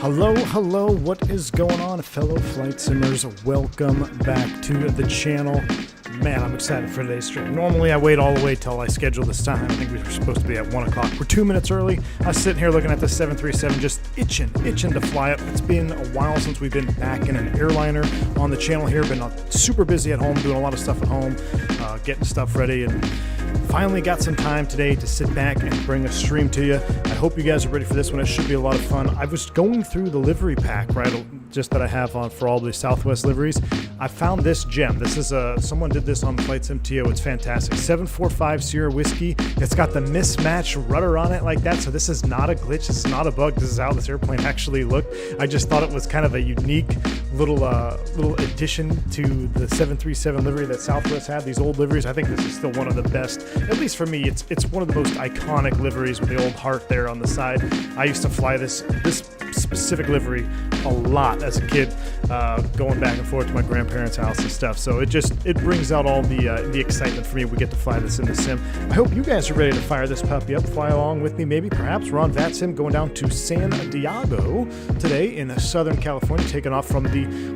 Hello, what is going on, fellow flight simmers? Welcome back to the channel. Man, I'm excited for today's stream. Normally, I wait all the way till I schedule this time. I think we were supposed to be at 1 o'clock. We're 2 minutes early. I was sitting here looking at the 737, just itching to fly it. It's been a while since we've been back in an airliner on the channel here. Been super busy at home, doing a lot of stuff at home, getting stuff ready, and finally got some time today to sit back and bring a stream to you. I hope you guys are ready for this one. It should be a lot of fun. I was going through the livery pack, right, just that I have on for all the Southwest liveries. I found this gem. This is someone did this on the Flight Sim TO. It's fantastic. 745 Sierra Whiskey. It's got the mismatched rudder on it like that. So this is not a glitch. This is not a bug. This is how this airplane actually looked. I just thought it was kind of a unique little addition to the 737 livery that Southwest had. These old liveries, I think this is still one of the best. At least for me, it's one of the most iconic liveries with the old heart there on the side. I used to fly this specific livery a lot as a kid, going back and forth to my grandparents' house and stuff. So it brings out all the excitement for me. We get to fly this in the sim. I hope you guys are ready to fire this puppy up. Fly along with me, maybe. Perhaps we're on VATSIM going down to San Diego today in Southern California, taking off from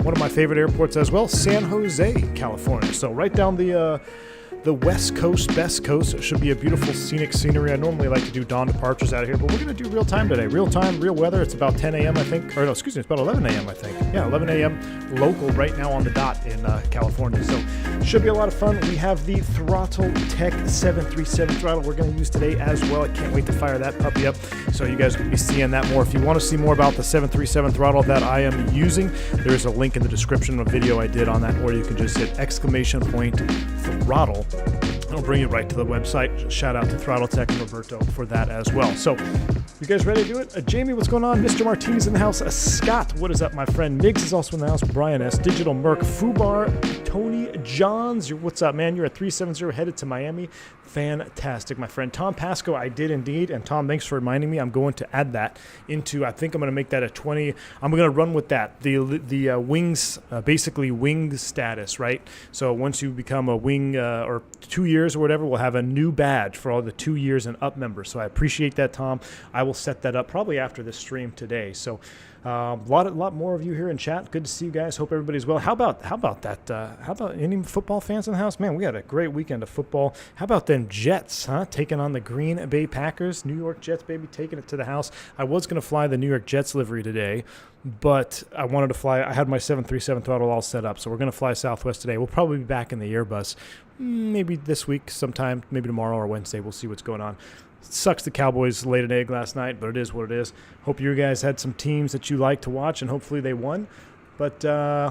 one of my favorite airports as well, San Jose, California. So right down the west coast, best coast. It should be a beautiful scenic scenery. I normally like to do dawn departures out of here, but we're going to do real time today. Real time, real weather. It's about 10 a.m. I think. Or no, excuse me, it's about 11 a.m. I think. Yeah, 11 a.m. local right now on the dot in California. So should be a lot of fun. We have the Throttletek 737 throttle we're going to use today as well. I can't wait to fire that puppy up. So you guys will be seeing that more. If you want to see more about the 737 throttle that I am using, there's a link in the description of a video I did on that, or you can just hit !throttle. I'll bring you right to the website. Shout out to Throttletek and Roberto for that as well. So, you guys ready to do it? Jamie, what's going on? Mr. Martinez in the house. Scott, what is up, my friend? Miggs is also in the house. Brian S. Digital Merc. Fubar. Tony Johns. What's up, man? You're at 370 headed to Miami. Fantastic, my friend. Tom Pasco, I did indeed. And Tom, thanks for reminding me. I'm going to add that into, I think I'm going to make that a 20. I'm going to run with that. The wings, basically wing status, right? So once you become a wing or 2 years or whatever, we'll have a new badge for all the 2 years and up members. So I appreciate that, Tom. I will set that up probably after this stream today. So a lot more of you here in chat. Good to see you guys. Hope everybody's well. How about that? How about any football fans in the house? Man, we had a great weekend of football. How about them Jets, huh? Taking on the Green Bay Packers. New York Jets, baby, taking it to the house. I was going to fly the New York Jets livery today, but I wanted to fly. I had my 737 throttle all set up, so we're going to fly Southwest today. We'll probably be back in the Airbus maybe this week sometime, maybe tomorrow or Wednesday. We'll see what's going on. Sucks the Cowboys laid an egg last night, but it is what it is. Hope you guys had some teams that you like to watch, and hopefully they won. But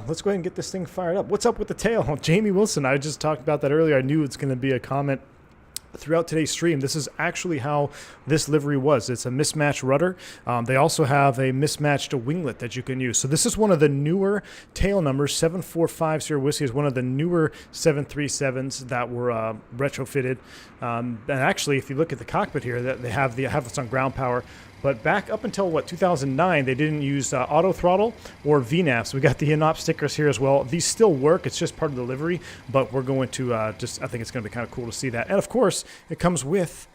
let's go ahead and get this thing fired up. What's up with the tail? Oh, Jamie Wilson, I just talked about that earlier. I knew it's going to be a comment throughout today's stream. This is actually how this livery was. It's a mismatched rudder. They also have a mismatched winglet that you can use. So this is one of the newer tail numbers. 745 Sierra Whiskey is one of the newer 737s that were retrofitted. And actually, if you look at the cockpit here, that they have this on ground power. But back up until, 2009, they didn't use auto throttle or VNAV. So we got the INOP stickers here as well. These still work. It's just part of the livery. But we're going to I think it's going to be kind of cool to see that. And, of course, it comes with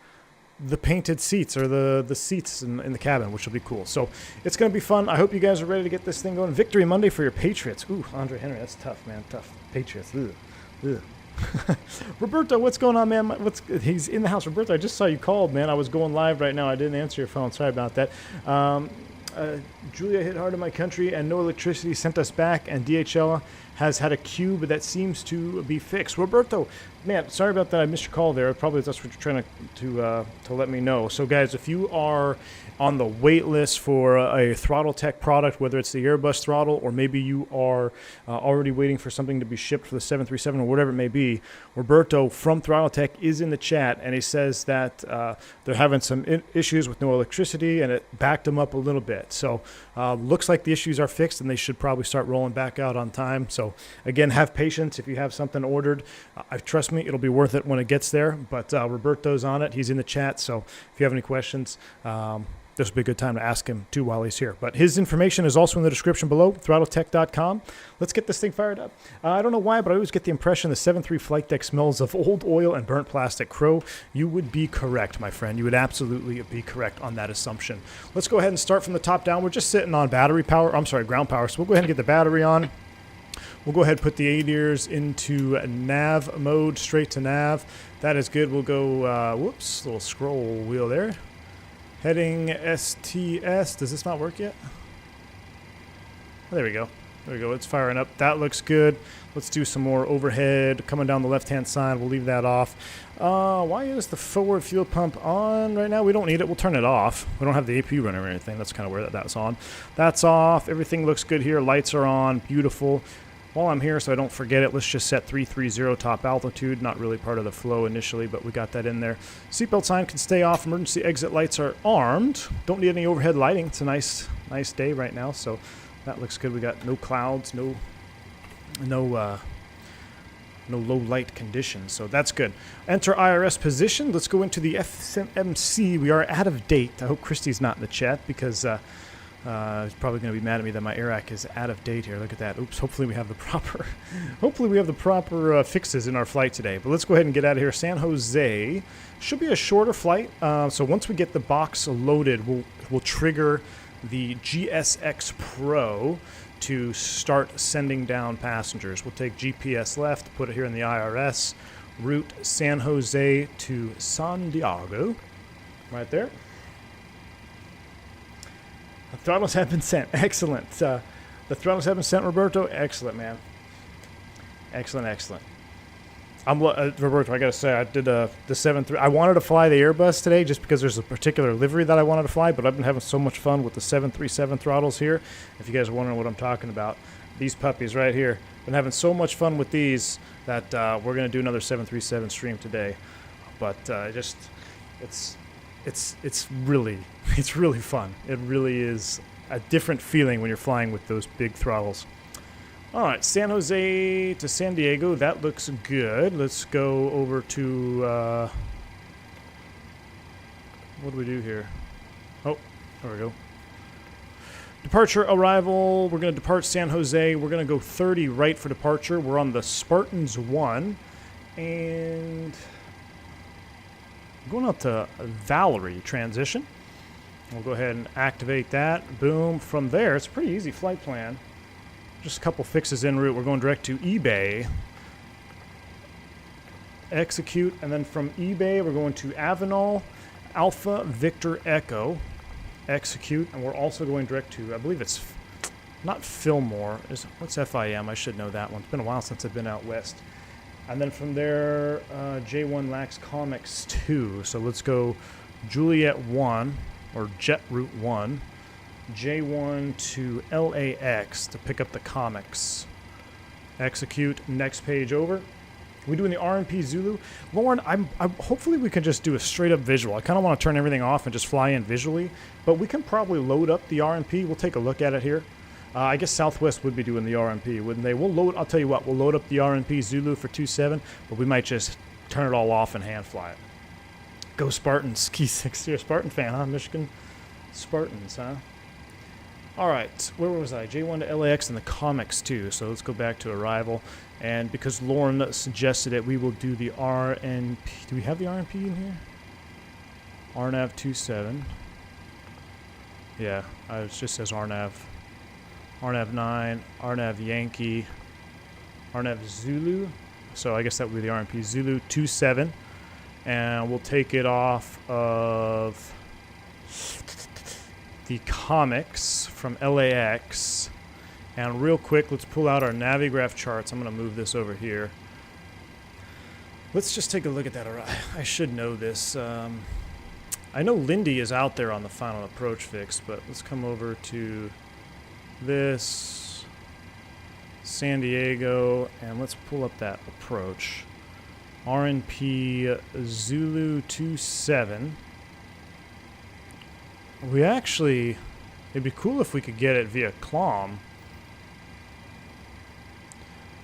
the painted seats or the seats in the cabin, which will be cool. So it's going to be fun. I hope you guys are ready to get this thing going. Victory Monday for your Patriots. Ooh, Andre Henry, that's tough, man. Tough. Patriots. Ugh. Ugh. Roberto, what's going on, man? He's in the house. Roberto, I just saw you called, man. I was going live right now. I didn't answer your phone. Sorry about that. Julia hit hard in my country and no electricity sent us back, and DHL has had a queue, but that seems to be fixed. Roberto, man, sorry about that. I missed your call there. Probably that's what you're trying to let me know. So, guys, if you are on the wait list for a Throttletek product, whether it's the Airbus throttle or maybe you are already waiting for something to be shipped for the 737 or whatever it may be, Roberto from Throttletek is in the chat, and he says that they're having some issues with no electricity, and it backed them up a little bit. So looks like the issues are fixed, and they should probably start rolling back out on time. So, again, have patience if you have something ordered. Trust me, it'll be worth it when it gets there. But Roberto's on it. He's in the chat, so if you have any questions, this would be a good time to ask him too while he's here. But his information is also in the description below, throttletek.com. Let's get this thing fired up. I don't know why, but I always get the impression the 7.3 flight deck smells of old oil and burnt plastic. Crow, you would be correct, my friend. You would absolutely be correct on that assumption. Let's go ahead and start from the top down. We're just sitting on battery power. I'm sorry, ground power. So we'll go ahead and get the battery on. We'll go ahead and put the ADIRS into nav mode, straight to nav. That is good. We'll go, whoops, little scroll wheel there. Heading STS. Does this not work yet? Oh, there we go. There we go. It's firing up. That looks good. Let's do some more overhead coming down the left-hand side. We'll leave that off. Why is the forward fuel pump on right now? We don't need it. We'll turn it off. We don't have the AP running or anything. That's kind of where that's on. That's off. Everything looks good here. Lights are on. Beautiful. While I'm here, so I don't forget it, let's just set 330 top altitude. Not really part of the flow initially, but we got that in there. Seatbelt sign can stay off. Emergency exit lights are armed. Don't need any overhead lighting. It's a nice day right now, so that looks good. We got no clouds, no low light conditions, so that's good. Enter IRS position. Let's go into the FMC. We are out of date. I hope Christy's not in the chat because he's probably going to be mad at me that my AIRAC is out of date here. Look at that. Oops. Hopefully we have the proper fixes in our flight today. But let's go ahead and get out of here. San Jose should be a shorter flight. So once we get the box loaded, we'll trigger the GSX Pro to start sending down passengers. We'll take GPS left, put it here in the IRS, route San Jose to San Diego, right there. The throttles have been sent. Excellent. The throttles have been sent, Roberto. Excellent, man. Excellent. Roberto, I got to say, I did the 7.3. I wanted to fly the Airbus today just because there's a particular livery that I wanted to fly, but I've been having so much fun with the 737 throttles here. If you guys are wondering what I'm talking about, these puppies right here. Been having so much fun with these that we're going to do another 737 stream today. But it's really fun. It really is a different feeling when you're flying with those big throttles. All right, San Jose to San Diego. That looks good. Let's go over to what do we do here? Oh, there we go. Departure arrival. We're going to depart San Jose. We're going to go 30 right for departure. We're on the Spartans 1 and going out to Valerie transition. We'll go ahead and activate that. Boom. From there, it's a pretty easy flight plan. Just a couple fixes en route. We're going direct to eBay. Execute. And then from eBay, we're going to Avenal, Alpha, Victor, Echo. Execute. And we're also going direct to, I believe it's not Fillmore. What's FIM? I should know that one. It's been a while since I've been out west. And then from there, J1 lacks Comics 2. So let's go Juliet 1, or Jet Route 1, J1 to LAX to pick up the Comics. Execute, next page over. We're doing the RMP Zulu. Lauren, I'm hopefully we can just do a straight up visual. I kind of want to turn everything off and just fly in visually, but we can probably load up the RMP. We'll take a look at it here. I guess Southwest would be doing the RMP, wouldn't they? We'll load. I'll tell you what. We'll load up the RMP Zulu for 27, but we might just turn it all off and hand fly it. Go Spartans! Key 6 here, Spartan fan, huh? Michigan Spartans, huh? All right, where was I? J1 to LAX and the Comics too. So let's go back to arrival, and because Lauren suggested it, we will do the RNP. Do we have the RNP in here? RNAV 27. Yeah, it just says RNAV. RNAV 9, RNAV Yankee, RNAV Zulu. So I guess that would be the RMP Zulu 27. And we'll take it off of the Comics from LAX. And real quick, let's pull out our Navigraph charts. I'm going to move this over here. Let's just take a look at that. I should know this. I know Lindy is out there on the final approach fix, but let's come over to this San Diego, and let's pull up that approach. RNP Zulu 27. We actually, it'd be cool if we could get it via CLOM.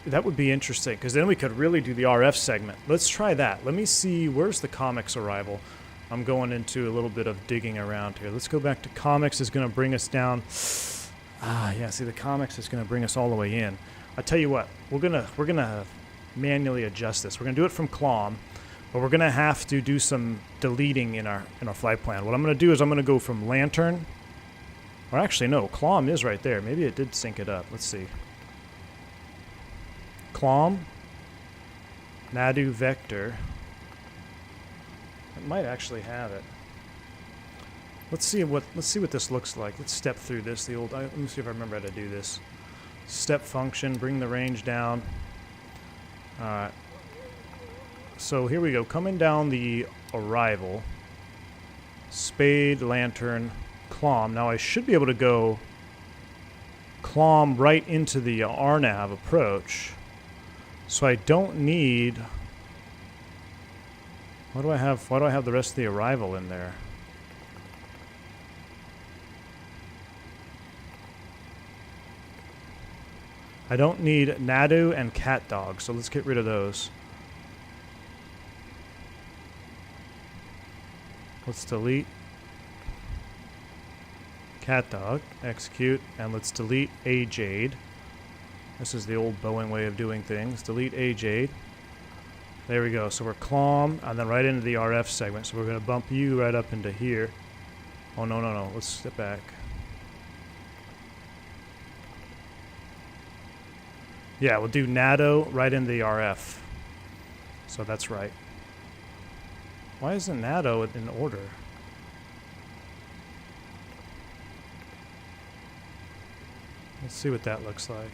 That would be interesting, because then we could really do the RF segment. Let's try that. Let me see, where's the Comics arrival? I'm going into a little bit of digging around here. Let's go back to comics. Is going to bring us down. Ah, yeah. See, the comics is going to bring us all the way in. I tell you what, we're gonna manually adjust this. We're gonna do it from CLOM, but we're gonna have to do some deleting in our flight plan. What I'm gonna do is I'm gonna go from lantern, or actually no, CLOM is right there. Maybe it did sync it up. Let's see. CLOM, Nadu vector. It might actually have it. Let's see what this looks like. Let's step through this. Let me see if I remember how to do this. Step function, bring the range down. Alright. So here we go. Coming down the arrival. Spade, lantern, CLOM. Now I should be able to go CLOM right into the RNAV approach. So I don't need... Why do I have the rest of the arrival in there? I don't need Nadu and Cat Dog, so let's get rid of those. Let's delete Cat Dog, execute, and let's delete A-Jade. This is the old Boeing way of doing things. Delete A-Jade. There we go. So we're CLOM, and then right into the RF segment. So we're going to bump you right up into here. Oh, no, no, no. Let's step back. Yeah, we'll do Nado right into the RF. So that's right. Why isn't Nado in order? Let's see what that looks like.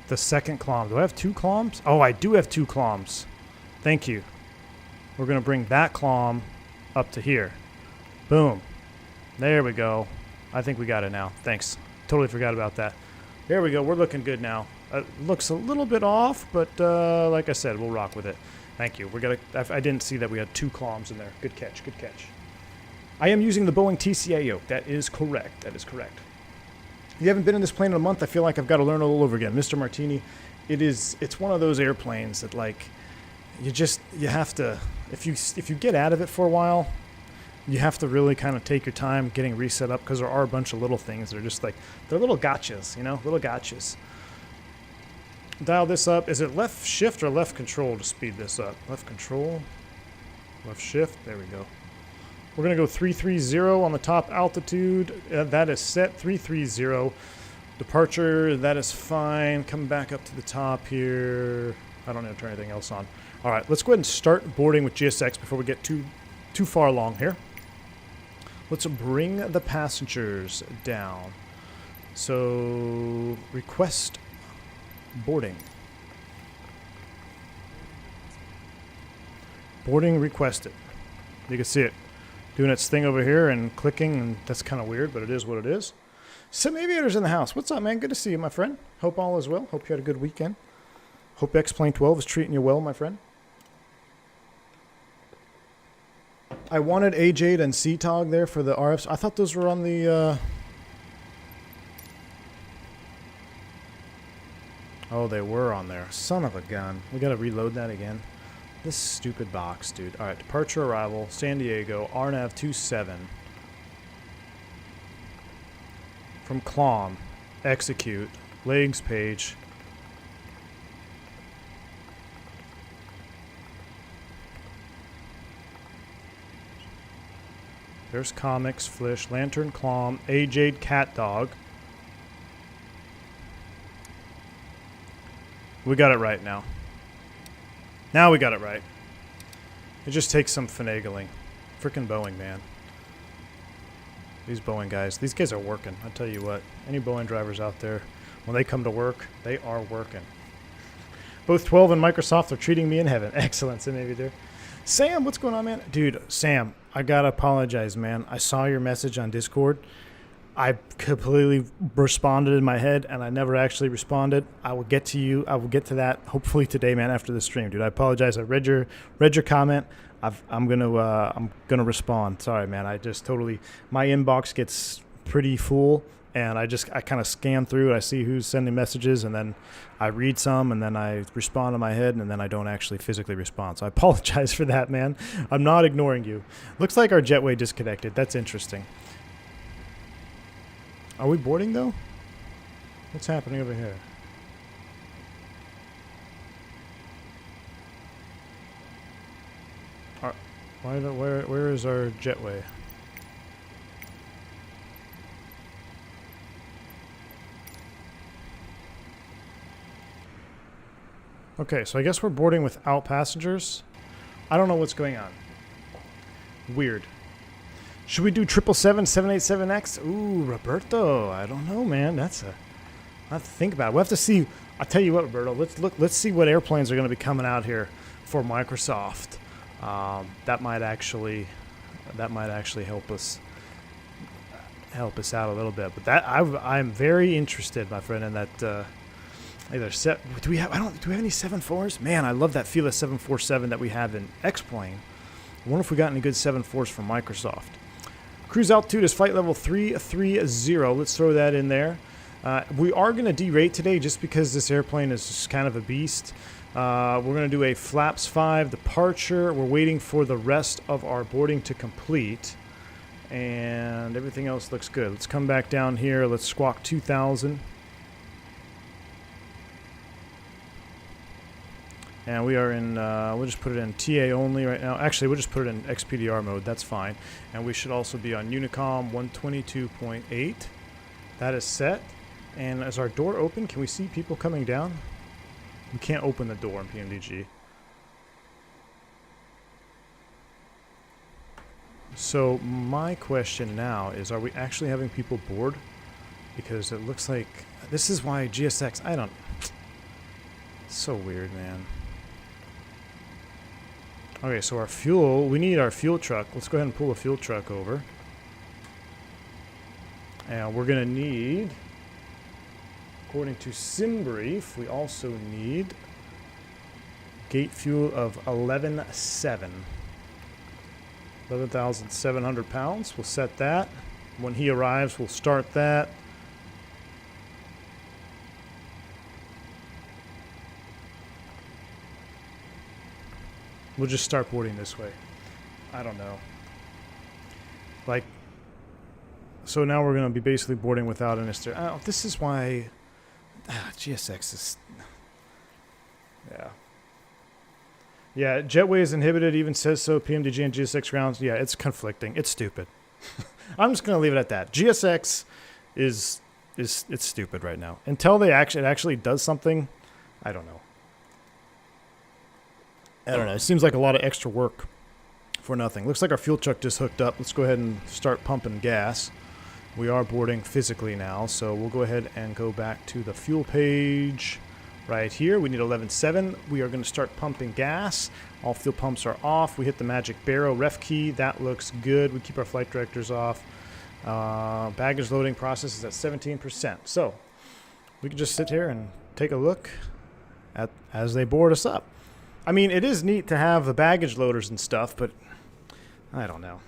The second CLOM. Do I have two CLOMs? Oh, I do have two CLOMs. Thank you. We're going to bring that CLOM up to here. Boom. There we go. I think we got it now. Thanks. Totally forgot about that. There we go. We're looking good now. It looks a little bit off, but like I said, we'll rock with it. Thank you. I didn't see that we had two CLOMs in there. Good catch. Good catch. I am using the Boeing TCA yoke. That is correct. That is correct. You haven't been in this plane in a month. I feel like I've got to learn all over again. Mr. Martini, it's one of those airplanes that, like, you have to, if you get out of it for a while, you have to really kind of take your time getting reset up, because there are a bunch of little things that are just like, they're little gotchas, you know, little gotchas. Dial this up. Is it left shift or left control to speed this up? Left control, left shift. There we go. We're going to go 330 on the top altitude. That is set. 330. Departure, that is fine. Come back up to the top here. I don't have to turn anything else on. All right, let's go ahead and start boarding with GSX before we get too far along here. Let's bring the passengers down. So, request boarding. Boarding requested. You can see it doing its thing over here and clicking, and that's kind of weird, but it is what it is. Sim Aviator's in the house. What's up, man? Good to see you, my friend. Hope all is well. Hope you had a good weekend. Hope X-Plane 12 is treating you well, my friend. I wanted A-Jade and C-Tog there for the RFs. I thought those were on the... Oh, they were on there. Son of a gun. We gotta reload that again. This stupid box, dude. Alright, departure arrival, San Diego, RNAV 27. From CLOM, execute, legs page. There's comics, Flish, Lantern, CLOM, A-Jade, Cat Dog. We got it right now. Now we got it right. It just takes some finagling. Frickin' Boeing, man. These Boeing guys. These guys are working. I tell you what. Any Boeing drivers out there, when they come to work, they are working. Both 12 and Microsoft are treating me in heaven. Excellent, maybe there. Sam, what's going on, man? Dude, Sam, I gotta apologize, man. I saw your message on Discord. I completely responded in my head, and I never actually responded. I will get to you. I will get to that hopefully today, man, after the stream, dude. I apologize. I read your comment. I'm gonna respond. Sorry, man. I just totally, my inbox gets pretty full, and I kind of scan through it. I see who's sending messages, and then I read some, and then I respond in my head, and then I don't actually physically respond. So I apologize for that, man. I'm not ignoring you. Looks like our jetway disconnected. That's interesting. Are we boarding, though? What's happening over here? Where is our jetway? Okay, so I guess we're boarding without passengers. I don't know what's going on. Weird. Should we do 777, 787X? Ooh, Roberto. I don't know, man. That's a... I have to think about it. We'll have to see. I'll tell you what, Roberto. Let's see what airplanes are going to be coming out here for Microsoft. That might actually help us out a little bit. But that I'm very interested, my friend, in that. Do we have any 7.4s? Man, I love that Fila 747 that we have in X-Plane. I wonder if we got any good 7.4s from Microsoft. Cruise altitude is flight level 330. Let's throw that in there. We are going to derate today just because this airplane is just kind of a beast. We're going to do a flaps 5 departure. We're waiting for the rest of our boarding to complete. And everything else looks good. Let's come back down here. Let's squawk 2000. And we are in, we'll just put it in TA only right now. Actually, we'll just put it in XPDR mode. That's fine. And we should also be on Unicom 122.8. That is set. And is our door open? Can we see people coming down? We can't open the door in PMDG. So my question now is, are we actually having people board? Because it looks like, this is why GSX, I don't, so weird, man. Okay, so our fuel, we need our fuel truck. Let's go ahead and pull a fuel truck over. And we're going to need, according to SimBrief, we also need gate fuel of 11,700 pounds. We'll set that. When he arrives, we'll start that. We'll just start boarding this way. I don't know. Like, so now we're going to be basically boarding without an ISTER. Oh, this is why GSX is... Yeah. Yeah, jetway is inhibited, even says so. PMDG and GSX rounds. Yeah, it's conflicting. It's stupid. I'm just going to leave it at that. GSX it's stupid right now. Until it actually does something, I don't know. I don't know. It seems like a lot of extra work for nothing. Looks like our fuel truck just hooked up. Let's go ahead and start pumping gas. We are boarding physically now, so we'll go ahead and go back to the fuel page right here. We need 11.7. We are going to start pumping gas. All fuel pumps are off. We hit the magic barrel ref key. That looks good. We keep our flight directors off. Baggage loading process is at 17%. So we can just sit here and take a look at as they board us up. I mean, it is neat to have the baggage loaders and stuff, but I don't know.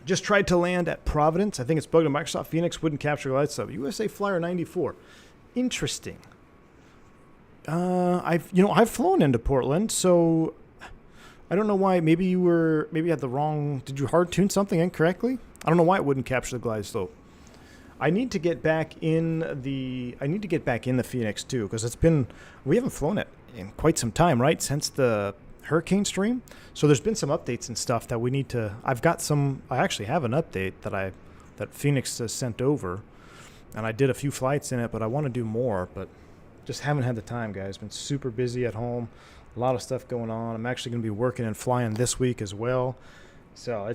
Just tried to land at Providence. I think it's bugged. Microsoft Phoenix wouldn't capture glide sub. USA Flyer 94. Interesting. I've flown into Portland, so I don't know why. Maybe you had the wrong. Did you hard tune something incorrectly? I don't know why it wouldn't capture the glide slope. I need to get back in the Phoenix too, because we haven't flown it in quite some time, right? Since the hurricane stream. So there's been some updates and stuff that we need to. I actually have an update that Phoenix has sent over, and I did a few flights in it, but I want to do more, but just haven't had the time, guys. Been super busy at home, a lot of stuff going on. I'm actually going to be working and flying this week as well. So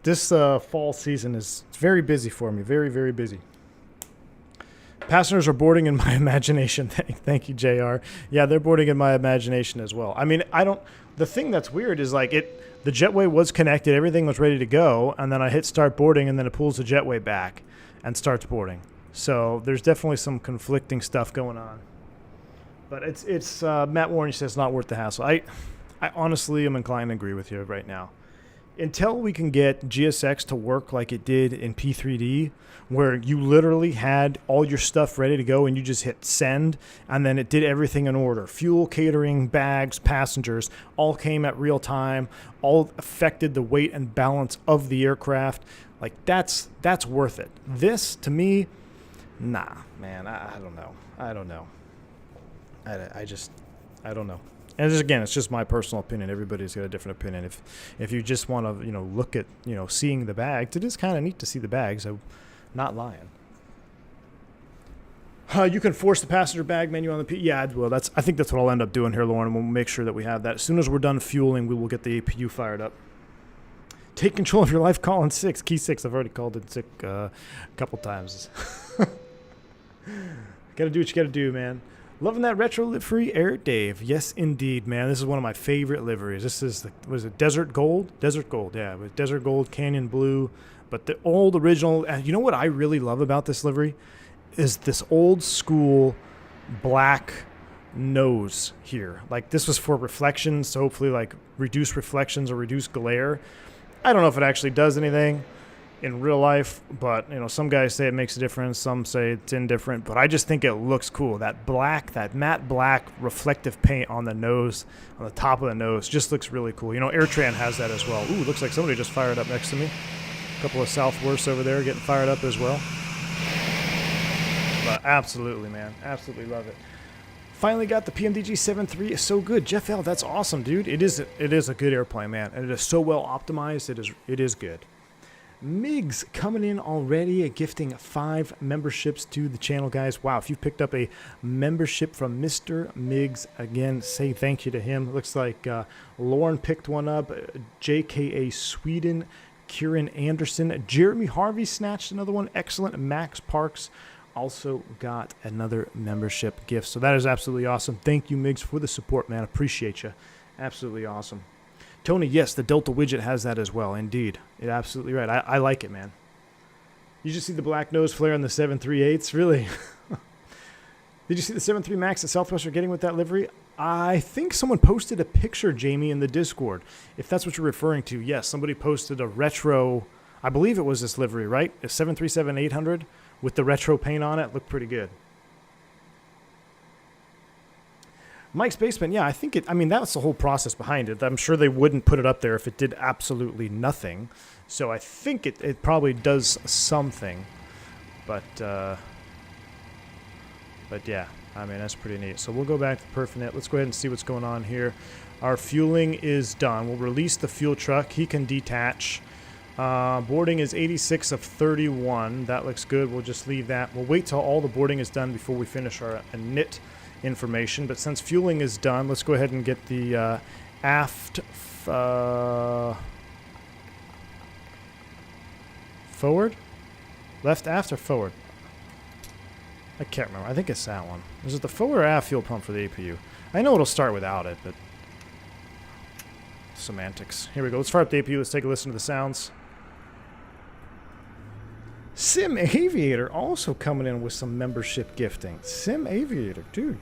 this fall season is very busy for me. Very, very busy. Passengers are boarding in my imagination. Thank you, JR. Yeah, they're boarding in my imagination as well. I mean, the thing that's weird is like the jetway was connected, everything was ready to go, and then I hit start boarding, and then it pulls the jetway back and starts boarding. So there's definitely some conflicting stuff going on. But it's Matt Warren says it's not worth the hassle. I honestly am inclined to agree with you right now. until we can get GSX to work like it did in P3D, where you literally had all your stuff ready to go and you just hit send, and then it did everything in order. Fuel, catering, bags, passengers, all came at real time, all affected the weight and balance of the aircraft. Like, that's worth it. This, to me, nah, man, I don't know. I don't know. I don't know. And again, it's just my personal opinion. Everybody's got a different opinion. If you just want to, look at, seeing the bags, it is kind of neat to see the bags. I'm not lying. You can force the passenger bag menu on the yeah, I will. I think that's what I'll end up doing here, Lauren. We'll make sure that we have that. As soon as we're done fueling, we will get the APU fired up. Take control of your life, call in 6. Key 6. I've already called it sick a couple times. Gotta do what you gotta do, man. Loving that retro livery, Air Dave. Yes, indeed, man. This is one of my favorite liveries. This is, was it Desert Gold? Desert Gold, yeah. It was Desert Gold, Canyon Blue. But the old original, and you know what I really love about this livery? Is this old school black nose here. Like, this was for reflections, so hopefully, like, reduce reflections or reduce glare. I don't know if it actually does anything in real life, but some guys say it makes a difference, some say it's indifferent, but I just think it looks cool. That black, that matte black reflective paint on the nose, on the top of the nose, just looks really cool. AirTran has that as well. Ooh, looks like somebody just fired up next to me. A couple of Southworths over there getting fired up as well. But absolutely, man, absolutely love it. Finally got the PMDG 7.3. It's so good. Jeff L, that's awesome, dude. It is a good airplane, man, and it is so well optimized. It is good. Migs coming in already, gifting 5 memberships to the channel, guys. Wow, if you've picked up a membership from Mr. Migs, again, say thank you to him. Looks like Lauren picked one up, JKA Sweden, Kieran Anderson, Jeremy Harvey snatched another one. Excellent. Max Parks also got another membership gift. So that is absolutely awesome. Thank you, Migs, for the support, man. Appreciate you. Absolutely awesome. Tony, yes, the Delta widget has that as well. Indeed. You're absolutely right. I like it, man. You just see the black nose flare on the 738s? Really? Did you see the 7.3 Max that Southwest are getting with that livery? I think someone posted a picture, Jamie, in the Discord. If that's what you're referring to, yes, somebody posted a retro, I believe it was this livery, right? A 737-800 with the retro paint on it. Looked pretty good. Mike's Basement, yeah, I mean, that's the whole process behind it. I'm sure they wouldn't put it up there if it did absolutely nothing. So I think it probably does something. But yeah, I mean, that's pretty neat. So we'll go back to Perfinet. Let's go ahead and see what's going on here. Our fueling is done. We'll release the fuel truck. He can detach. Boarding is 86 of 31. That looks good. We'll just leave that. We'll wait till all the boarding is done before we finish our init information. But since fueling is done, let's go ahead and get the aft forward? Left aft or forward? I can't remember. I think it's that one. Is it the forward or aft fuel pump for the APU? I know it'll start without it, but semantics. Here we go. Let's fire up the APU. Let's take a listen to the sounds. Sim Aviator also coming in with some membership gifting. Sim Aviator, dude.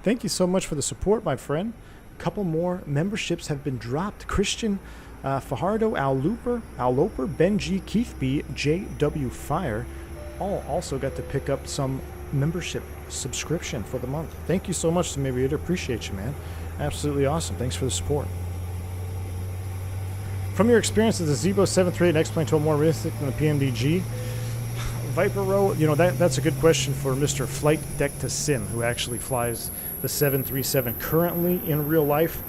Thank you so much for the support, my friend. A couple more memberships have been dropped. Christian Fajardo, Al Loper, Benji, Keith B, JW Fire, all also got to pick up some membership subscription for the month. Thank you so much, Sim Aviator. Appreciate you, man. Absolutely awesome. Thanks for the support. From your experience, is the Zebo 738 X-Plane 12 more realistic than the PMDG? Viper Row, that's a good question for Mr. Flight Deck to Sim, who actually flies the 737 currently in real life.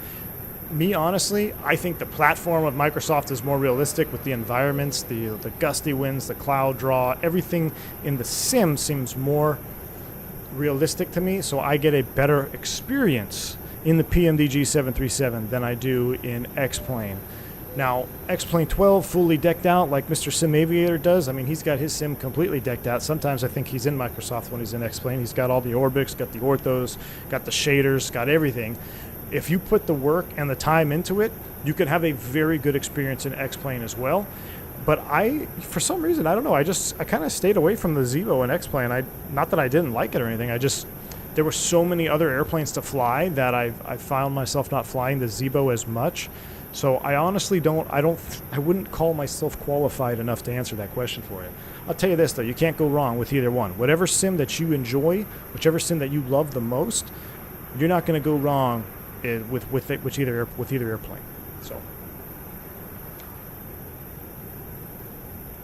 Me, honestly, I think the platform of Microsoft is more realistic with the environments, the gusty winds, the cloud draw. Everything in the sim seems more realistic to me, so I get a better experience in the PMDG 737 than I do in X-Plane. Now, X-Plane 12 fully decked out like Mr. Sim Aviator does. I mean, he's got his sim completely decked out. Sometimes I think he's in Microsoft when he's in X-Plane. He's got all the Orbix, got the orthos, got the shaders, got everything. If you put the work and the time into it, you can have a very good experience in X-Plane as well. But for some reason, I don't know, I kind of stayed away from the Zebo and X-Plane. Not that I didn't like it or anything, there were so many other airplanes to fly that I found myself not flying the Zebo as much. So I honestly I wouldn't call myself qualified enough to answer that question for you. I'll tell you this though, you can't go wrong with either one. Whatever sim that you enjoy, whichever sim that you love the most, you're not going to go wrong with either airplane. So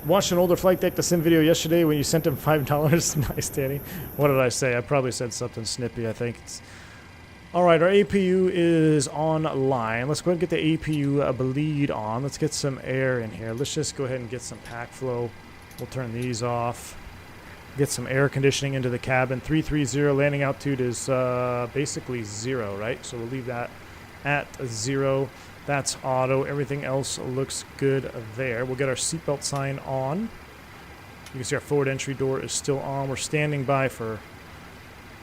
watched an older flight deck the sim video yesterday when you sent him $5. Nice, Danny. What did I say? I probably said something snippy. I think it's all right. Our APU is online. Let's go ahead and get the APU bleed on. Let's get some air in here. Let's just go ahead and get some pack flow. We'll turn these off. Get some air conditioning into the cabin. 330 landing altitude is basically 0, right? So we'll leave that at 0. That's auto. Everything else looks good there. We'll get our seatbelt sign on. You can see our forward entry door is still on. We're standing by for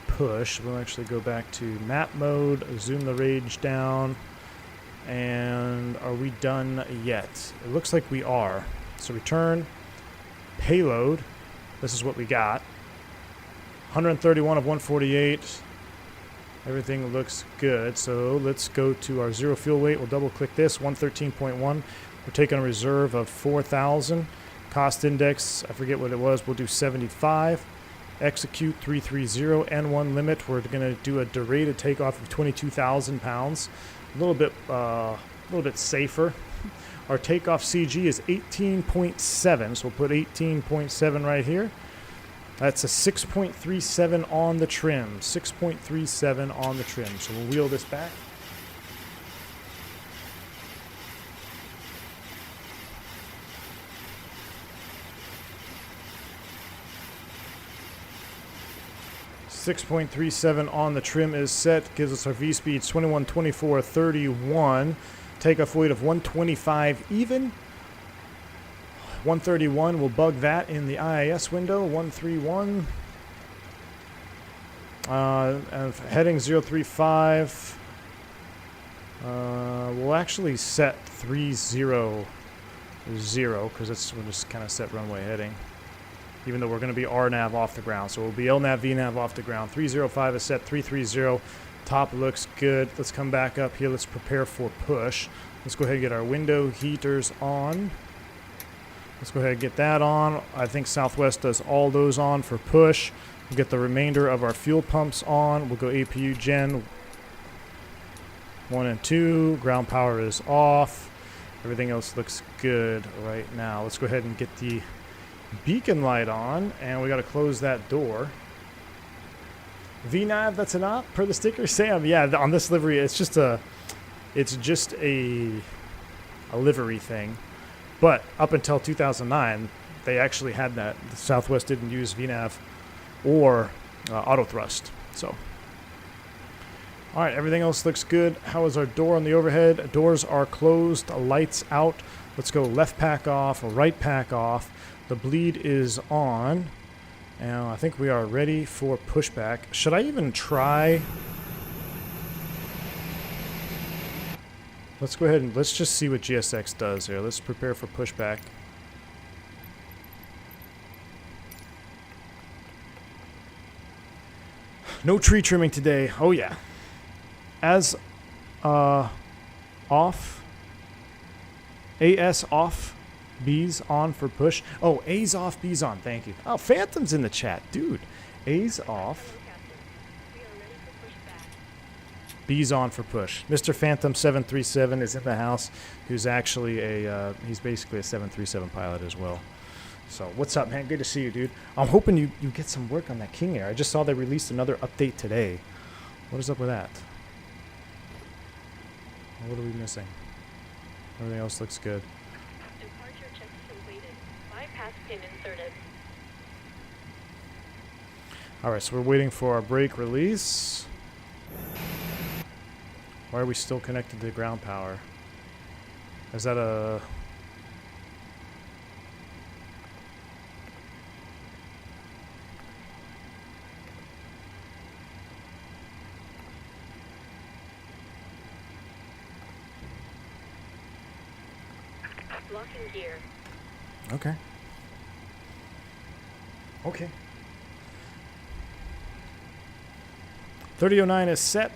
push. We'll actually go back to map mode, zoom the range down, and are we done yet? It looks like we are. So return, payload. This is what we got. 131 of 148. Everything looks good. So let's go to our zero fuel weight. We'll double click this, 113.1. We're taking a reserve of 4,000. Cost index, I forget what it was. We'll do 75. Execute 330. N1 limit. We're going to do a derated takeoff of 22,000 pounds. A little bit safer. Our takeoff CG is 18.7, so we'll put 18.7 right here. That's a 6.37 on the trim. 6.37 on the trim. So we'll wheel this back. .37 on the trim is set. Gives us our V-speed 2124.31. Takeoff weight of 125 even. 131, we'll bug that in the IIS window. 131. And heading 035. We'll actually set 300 because we'll just kind of set runway heading. Even though we're going to be RNAV off the ground. So we'll be LNAV, VNAV off the ground. 305 is set, 330. Top looks good. Let's come back up here. Let's prepare for push. Let's go ahead and get our window heaters on. Let's go ahead and get that on. I think Southwest does all those on for push. We'll get the remainder of our fuel pumps on. We'll go APU gen 1 and 2. Ground power is off. Everything else looks good right now. Let's go ahead and get the beacon light on. And we got to close that door. VNAV, that's an op per the sticker. Sam, yeah, on this livery, it's just a livery thing. But up until 2009, they actually had that. The Southwest didn't use VNAV or auto thrust. So, all right, everything else looks good. How is our door on the overhead? Doors are closed, lights out. Let's go left pack off, right pack off. The bleed is on. Now, I think we are ready for pushback. Should I even try? Let's go ahead and let's just see what GSX does here. Let's prepare for pushback. No tree trimming today. Oh, yeah. As off. AS off. B's on for push. Oh, A's off, B's on. Thank you. Oh, Phantom's in the chat. Dude, A's off. B's on for push. Mr. Phantom 737 is in the house, who's actually he's basically a 737 pilot as well. So, what's up, man? Good to see you, dude. I'm hoping you get some work on that King Air. I just saw they released another update today. What is up with that? What are we missing? Everything else looks good. Alright, so we're waiting for our brake release. Why are we still connected to ground power? Is that a... Locking gear. Okay. Okay. 3009 is set.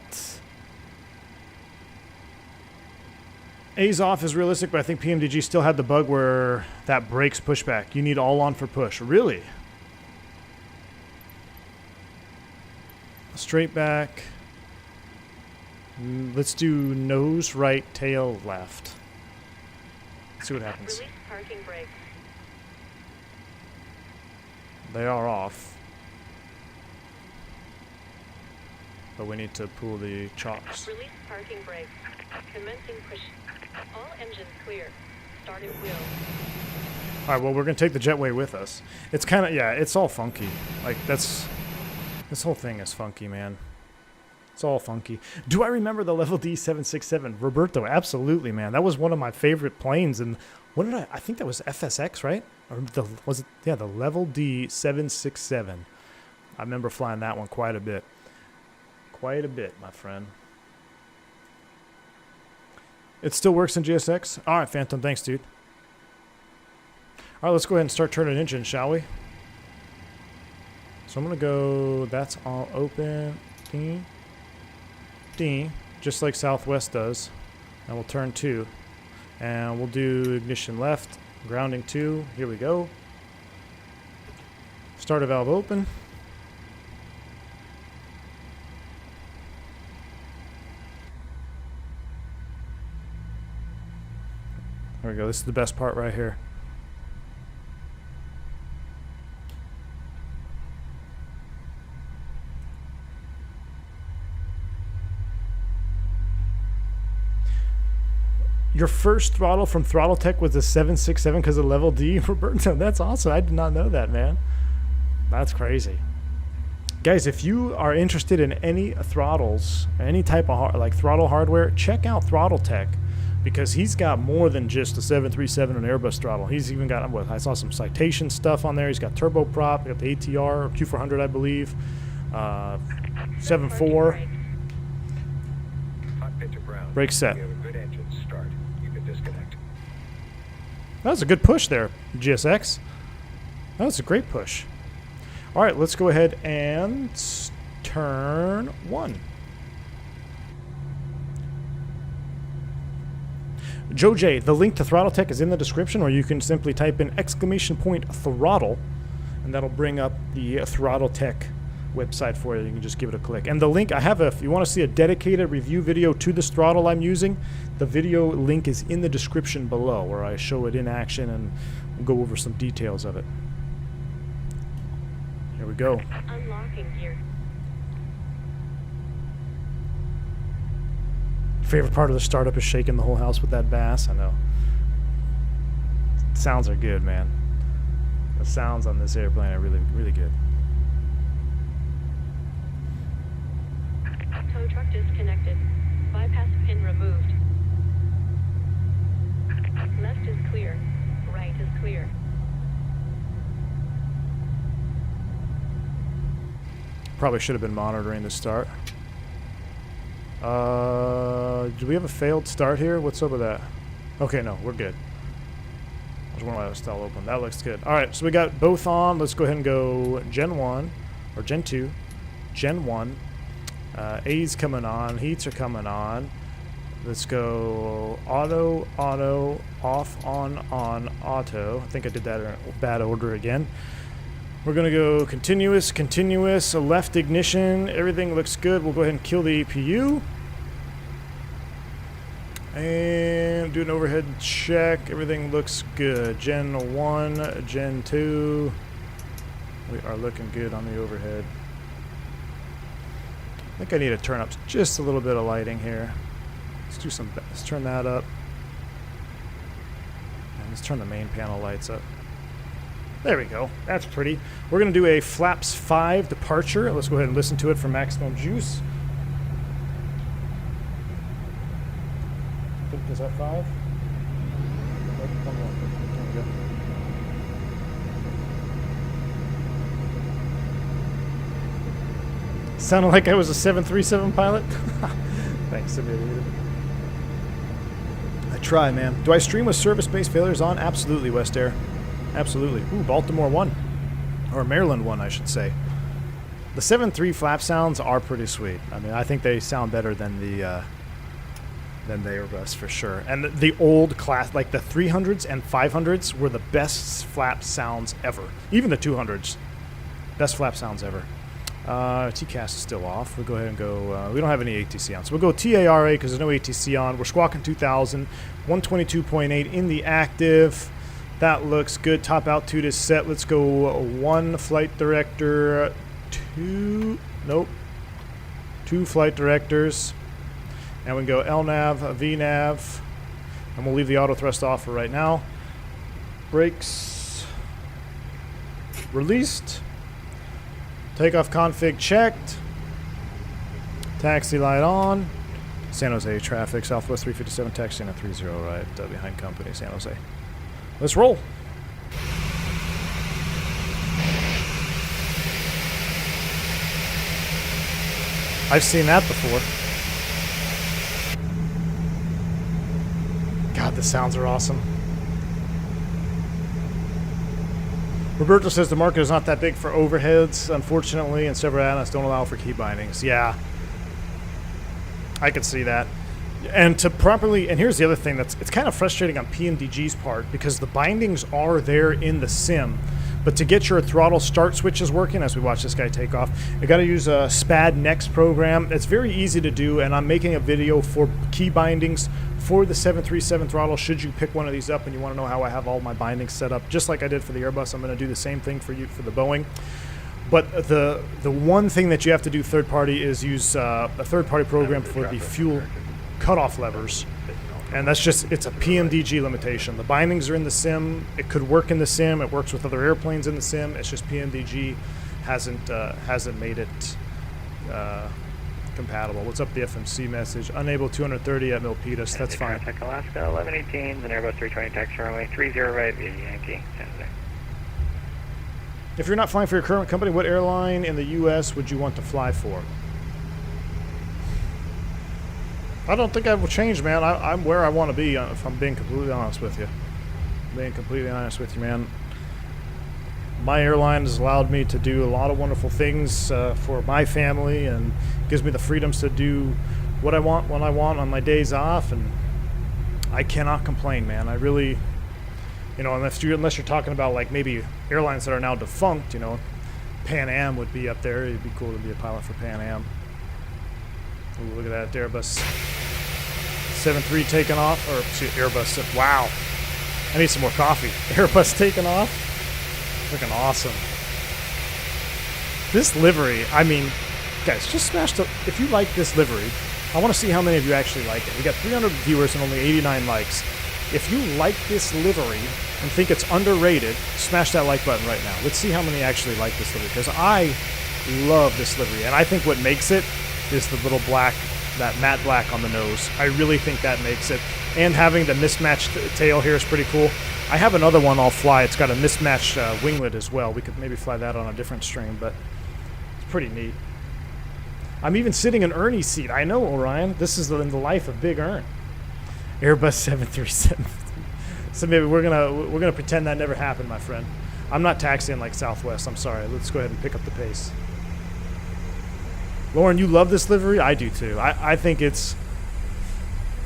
A's off is realistic, but I think PMDG still had the bug where that breaks pushback. You need all on for push. Really? Straight back. Let's do nose right, tail left. Let's see what happens. Release parking brakes. They are off. But we need to pull the chocks. Release parking brakes. Commencing push. All engines clear. Start at wheel. Alright, well, we're going to take the jetway with us. It's kind of, yeah, it's all funky. Like, this whole thing is funky, man. It's all funky. Do I remember the Level D 767? Roberto, absolutely, man. That was one of my favorite planes. And what did I think that was FSX, right? Or was it, yeah, the Level D 767. I remember flying that one quite a bit. Quite a bit, my friend. It still works in GSX? All right, Phantom. Thanks, dude. All right, let's go ahead and start turning engine, shall we? So I'm going to go, that's all open. Ding. Ding. Just like Southwest does. And we'll turn 2. And we'll do ignition left, grounding 2. Here we go. Starter valve open. There we go. This is the best part right here. Your first throttle from Throttletek was a 767 because of Level D? Roberto, that's awesome. I did not know that, man. That's crazy. Guys, if you are interested in any throttles, any type of like throttle hardware, check out Throttletek. Because he's got more than just a 737 and Airbus throttle. He's even got, I saw some Citation stuff on there. He's got turboprop, got the ATR, Q400, I believe, 7.4. Brake set. That was a good push there, GSX. That was a great push. All right, let's go ahead and turn 1. Joe J, the link to Throttletek is in the description, or you can simply type in !throttle, and that'll bring up the Throttletek website for you. You can just give it a click. And the link, I have if you want to see a dedicated review video to this throttle I'm using, the video link is in the description below, where I show it in action and go over some details of it. Here we go. Unlocking gear. Favorite part of the startup is shaking the whole house with that bass. I know. Sounds are good, man. The sounds on this airplane are really, really good. Tow truck disconnected. Bypass pin removed. Left is clear. Right is clear. Probably should have been monitoring the start. Do we have a failed start here? What's up with that? Okay, no, we're good. I was wondering why it was still open. That looks good. All right, so we got both on. Let's go ahead and go Gen 1, or Gen 2, Gen 1. A's coming on. Heats are coming on. Let's go auto, auto, off, on, auto. I think I did that in bad order again. We're going to go continuous, continuous, left ignition. Everything looks good. We'll go ahead and kill the APU. And do an overhead check. Everything looks good. Gen 1, Gen 2. We are looking good on the overhead. I think I need to turn up just a little bit of lighting here. Let's turn that up. And let's turn the main panel lights up. There we go. That's pretty. We're going to do a Flaps 5 departure. Let's go ahead and listen to it for maximum juice. I think, is that 5? Sounded like I was a 737 pilot. Thanks, Amelia. I try, man. Do I stream with service-based failures on? Absolutely, West Air. Absolutely. Ooh, Baltimore 1. Or Maryland 1, I should say. The 7.3 flap sounds are pretty sweet. I mean, I think they sound better than the than the Airbus for sure. And the old class, like the 300s and 500s, were the best flap sounds ever. Even the 200s, best flap sounds ever. TCAS is still off. We'll go ahead and go. We don't have any ATC on, so we'll go TARA because there's no ATC on. We're squawking 2000, 122.8 in the active. That looks good. Top altitude is set. Let's go 1 flight director, 2. Nope. 2 flight directors. And we can go LNAV, VNAV. And we'll leave the auto thrust off for right now. Brakes. Released. Takeoff config checked. Taxi light on. San Jose traffic. Southwest 357 taxiing at 30 right behind company San Jose. Let's roll. I've seen that before. God, the sounds are awesome. Roberto says the market is not that big for overheads, unfortunately, and several analysts don't allow for key bindings. Yeah, I could see that. And to properly, and here's the other thing it's kind of frustrating on PMDG's part because the bindings are there in the sim, but to get your throttle start switches working, as we watch this guy take off, you got to use a SPAD Next program. It's very easy to do, and I'm making a video for key bindings for the 737 throttle. Should you pick one of these up and you want to know how I have all my bindings set up, just like I did for the Airbus, I'm going to do the same thing for you for the Boeing. But the one thing that you have to do third party is use a third party program for the fuel cutoff levers, and that's just, it's a PMDG limitation. The bindings are in the sim. It could work in the sim. It works with other airplanes in the sim. It's just PMDG hasn't made it compatible. What's up, the FMC message? Unable 230 at Milpitas. That's fine. Contact Alaska 1118, an Airbus 320 taxi runway 30 right via Yankee, San Jose. If you're not flying for your current company, what airline in the U.S. would you want to fly for? I don't think I will change, man. I'm where I want to be, if I'm being completely honest with you. Man. My airline has allowed me to do a lot of wonderful things for my family and gives me the freedoms to do what I want when I want on my days off, and I cannot complain, man. I really, you know, unless you're talking about like maybe airlines that are now defunct, you know, Pan Am would be up there. It'd be cool to be a pilot for Pan Am. Ooh, look at that, Airbus 73 taking off, or excuse, Airbus, wow. I need some more coffee. Airbus taking off. Looking awesome. This livery, I mean, guys, just smash the, if you like this livery, I want to see how many of you actually like it. We got 300 viewers and only 89 likes. If you like this livery and think it's underrated, smash that like button right now. Let's see how many actually like this livery, because I love this livery, and I think what makes it is the little black, that matte black on the nose. I really think that makes it. And having the mismatched tail here is pretty cool. I have another one I'll fly. It's got a mismatched winglet as well. We could maybe fly that on a different stream, but it's pretty neat. I'm even sitting in Ernie's seat. I know, Orion. This is in the life of Big Ern. Airbus 737. So maybe we're gonna pretend that never happened, my friend. I'm not taxiing like Southwest. I'm sorry. Let's go ahead and pick up the pace. Lauren, you love this livery? I do too. I think it's,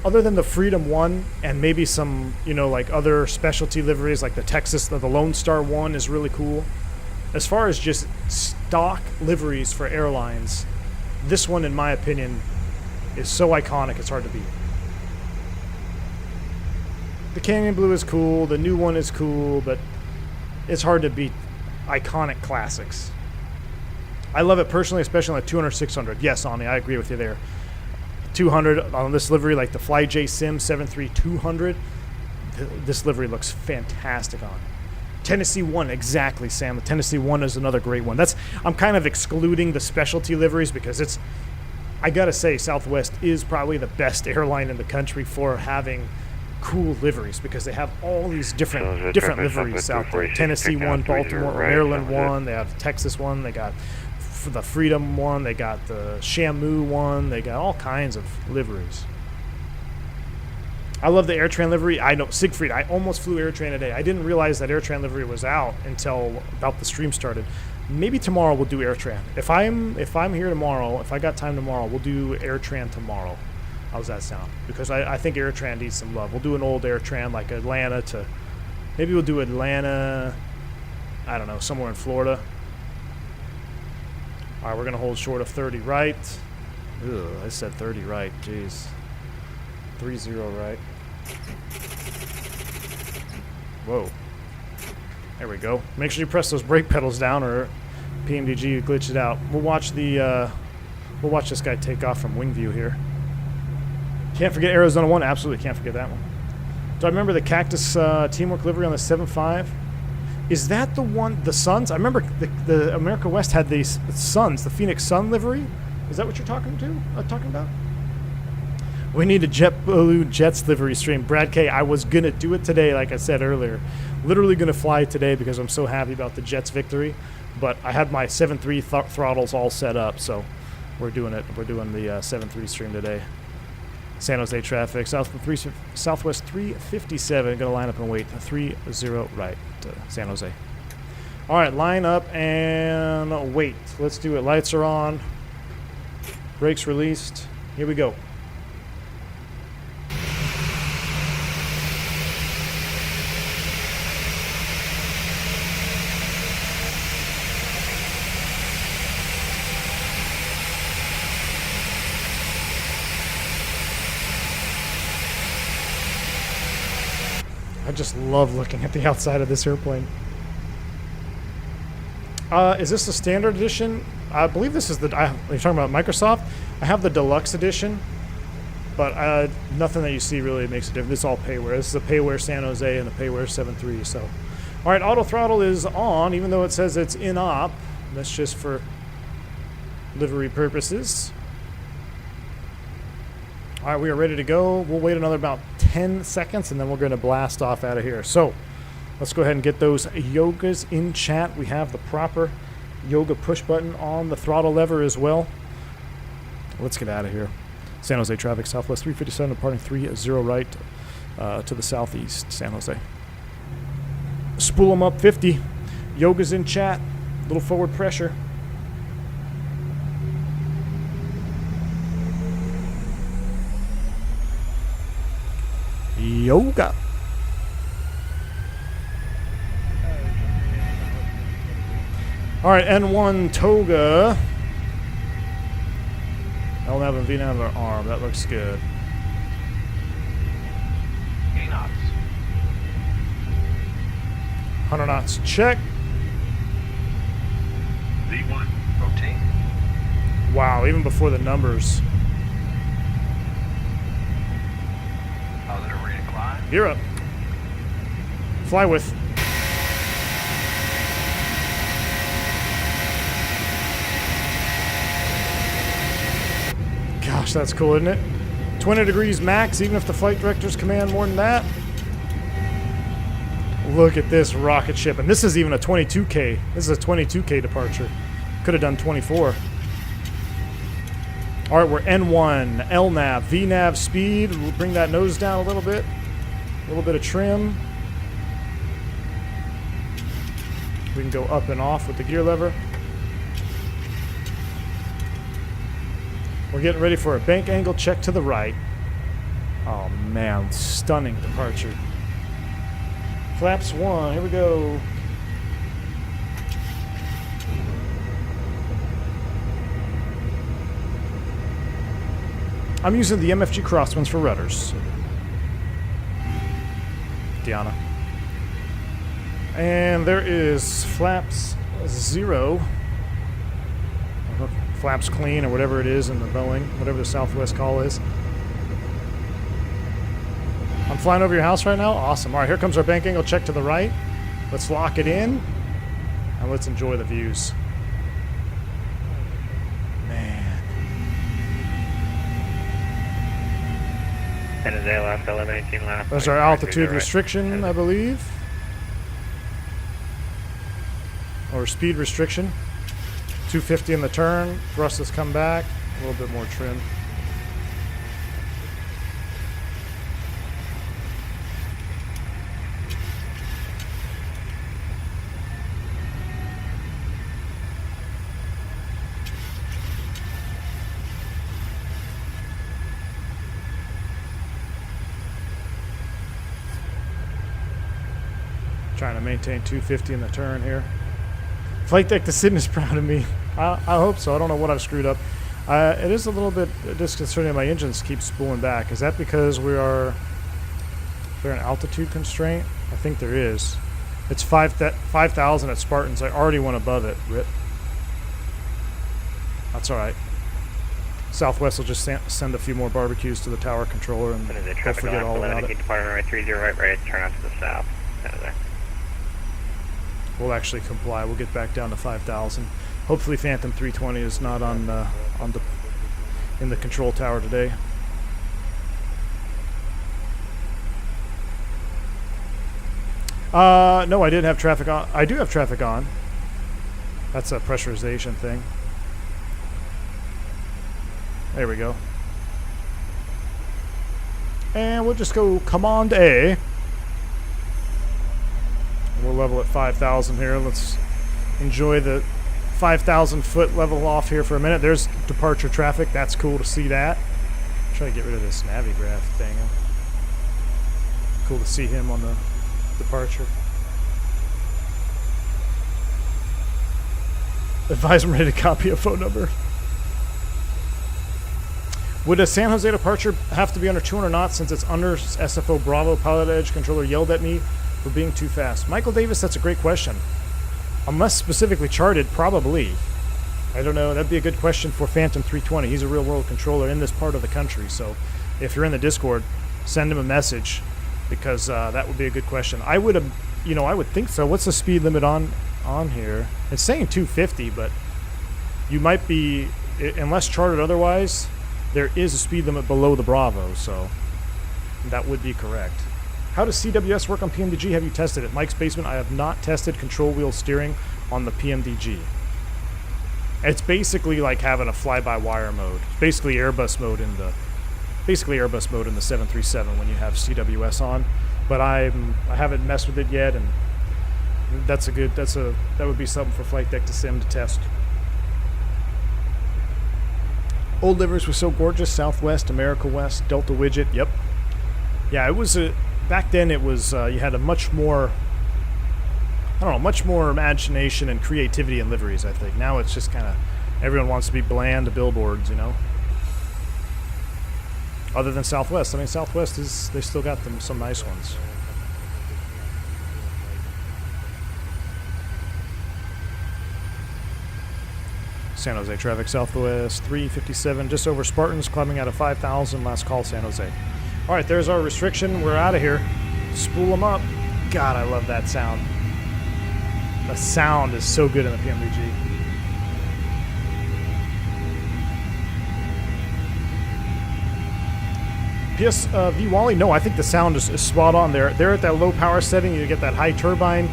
other than the Freedom 1 and maybe some, you know, like other specialty liveries like the Texas, the Lone Star 1 is really cool. As far as just stock liveries for airlines, this one, in my opinion, is so iconic it's hard to beat. The Canyon Blue is cool, the new one is cool, but it's hard to beat iconic classics. I love it personally, especially on the 200, 600. Yes, Ani, I agree with you there. 200 on this livery, like the FlyJ-Sim 73200, this livery looks fantastic on. Tennessee 1, exactly, Sam. The Tennessee 1 is another great one. I'm kind of excluding the specialty liveries because it's, I gotta say, Southwest is probably the best airline in the country for having cool liveries because they have all these different liveries out there. Tennessee 1, Baltimore, Maryland 1, they have Texas 1, they got the Freedom 1, they got the Shamu 1, they got all kinds of liveries. I love the AirTran livery. I know, Siegfried, I almost flew AirTran today. I didn't realize that AirTran livery was out until about the stream started. Maybe tomorrow we'll do AirTran. If I'm here tomorrow, if I got time tomorrow, we'll do AirTran tomorrow. How's that sound? Because I think AirTran needs some love. We'll do an old AirTran like Atlanta to... Maybe we'll do Atlanta, I don't know, somewhere in Florida. All right, we're going to hold short of 30 right. Ugh, I said 30 right. Jeez. 30 right. Whoa. There we go. Make sure you press those brake pedals down or PMDG glitch it out. We'll watch this guy take off from wing view here. Can't forget Arizona 1. Absolutely can't forget that one. Do I remember the Cactus Teamwork livery on the 7.5? Is that the one, the Suns? I remember the America West had these Suns, the Phoenix Sun livery. Is that what you're talking about? We need a JetBlue Jets livery stream. Brad K, I was going to do it today, like I said earlier. Literally going to fly today because I'm so happy about the Jets victory. But I had my 7.3 throttles all set up, so we're doing it. We're doing the 7.3 stream today. San Jose traffic, Southwest 357, gonna line up and wait. 30 right, San Jose. All right, line up and wait. Let's do it. Lights are on. Brakes released. Here we go. I just love looking at the outside of this airplane. Is this the standard edition? I believe this is the... you're talking about Microsoft? I have the deluxe edition, but nothing that you see really makes a difference. It's all payware. This is the payware San Jose and the payware 7.3. So, all right, auto throttle is on, even though it says it's in op. That's just for livery purposes. All right, we are ready to go. We'll wait another about 10 seconds, and then we're going to blast off out of here. So let's go ahead and get those yogas in chat. We have the proper yoga push button on the throttle lever as well. Let's get out of here. San Jose traffic, Southwest 357, departing 30 right to the southeast, San Jose. Spool them up 50. Yoga's in chat. A little forward pressure. Yoga. All right, N1 Toga. LNAV and VNAV are arm. That looks good. 80 knots. 100 knots. Check. V1. Rotate. Wow, even before the numbers. Positive rate of climb. You're up. Fly with. Gosh, that's cool, isn't it? 20 degrees max, even if the flight directors command more than that. Look at this rocket ship. And this is even a 22K. This is a 22K departure. Could have done 24. All right, we're N1, LNAV, VNAV speed. We'll bring that nose down a little bit. A little bit of trim. We can go up and off with the gear lever. We're getting ready for a bank angle check to the right. Oh man, stunning departure. Flaps 1, here we go. I'm using the MFG Crosswinds for rudders. Diana. And there is flaps 0. Flaps clean or whatever it is in the Boeing, whatever the Southwest call is. I'm flying over your house right now? Awesome. All right, here comes our bank angle check to the right. Let's lock it in and let's enjoy the views. Man. San Jose left, 1118 left. There's our altitude restriction, I believe. Or speed restriction. 250 in the turn. Thrust has come back. A little bit more trim. Trying to maintain 250 in the turn here. Flight deck to Sim is proud of me. I hope so. I don't know what I've screwed up. It is a little bit disconcerting. My engines keep spooling back. Is that because is there an altitude constraint? I think there is. It's 5,000 at Spartans. I already went above it. Rip. That's all right. Southwest will just send a few more barbecues to the tower controller and we'll forget all about it. Runway 30 right, turn out to the south. We'll actually comply. We'll get back down to 5,000. Hopefully Phantom 320 is not in the control tower today. No, I didn't have traffic on. I do have traffic on. That's a pressurization thing. There we go. And we'll just go Command A. We'll level at 5,000 here. Let's enjoy the 5,000 foot level off here for a minute. There's departure traffic. That's cool to see that. Try to get rid of this Navigraph thing. Cool to see him on the departure. Advise I'm ready to copy a phone number. Would a San Jose departure have to be under 200 knots since it's under SFO Bravo? Pilot Edge controller yelled at me for being too fast. Michael Davis, that's a great question. Unless specifically charted, probably. I don't know. That'd be a good question for Phantom 320. He's a real-world controller in this part of the country. So if you're in the Discord, send him a message because that would be a good question. I would have, I would think so. What's the speed limit on here? It's saying 250, but you might be, unless charted otherwise, there is a speed limit below the Bravo, so that would be correct. How does CWS work on PMDG? Have you tested it? Mike's Basement, I have not tested control wheel steering on the PMDG. It's basically like having a fly-by-wire mode. It's basically Airbus mode in the 737 when you have CWS on. But I haven't messed with it yet, and that would be something for Flight Deck to Sim to test. Old livers were so gorgeous. Southwest, America West, Delta Widget. Yep. Yeah, it was back then. It was you had a much more imagination and creativity in liveries. I think now it's just kind of everyone wants to be bland to billboards, Other than Southwest, I mean Southwest they still got some nice ones. San Jose traffic Southwest 357, just over Spartans, climbing out of 5,000. Last call, San Jose. All right, there's our restriction. We're out of here. Spool them up. God, I love that sound. The sound is so good in the PMDG. PSV Wally, no, I think the sound is spot on there. They're at that low power setting. You get that high turbine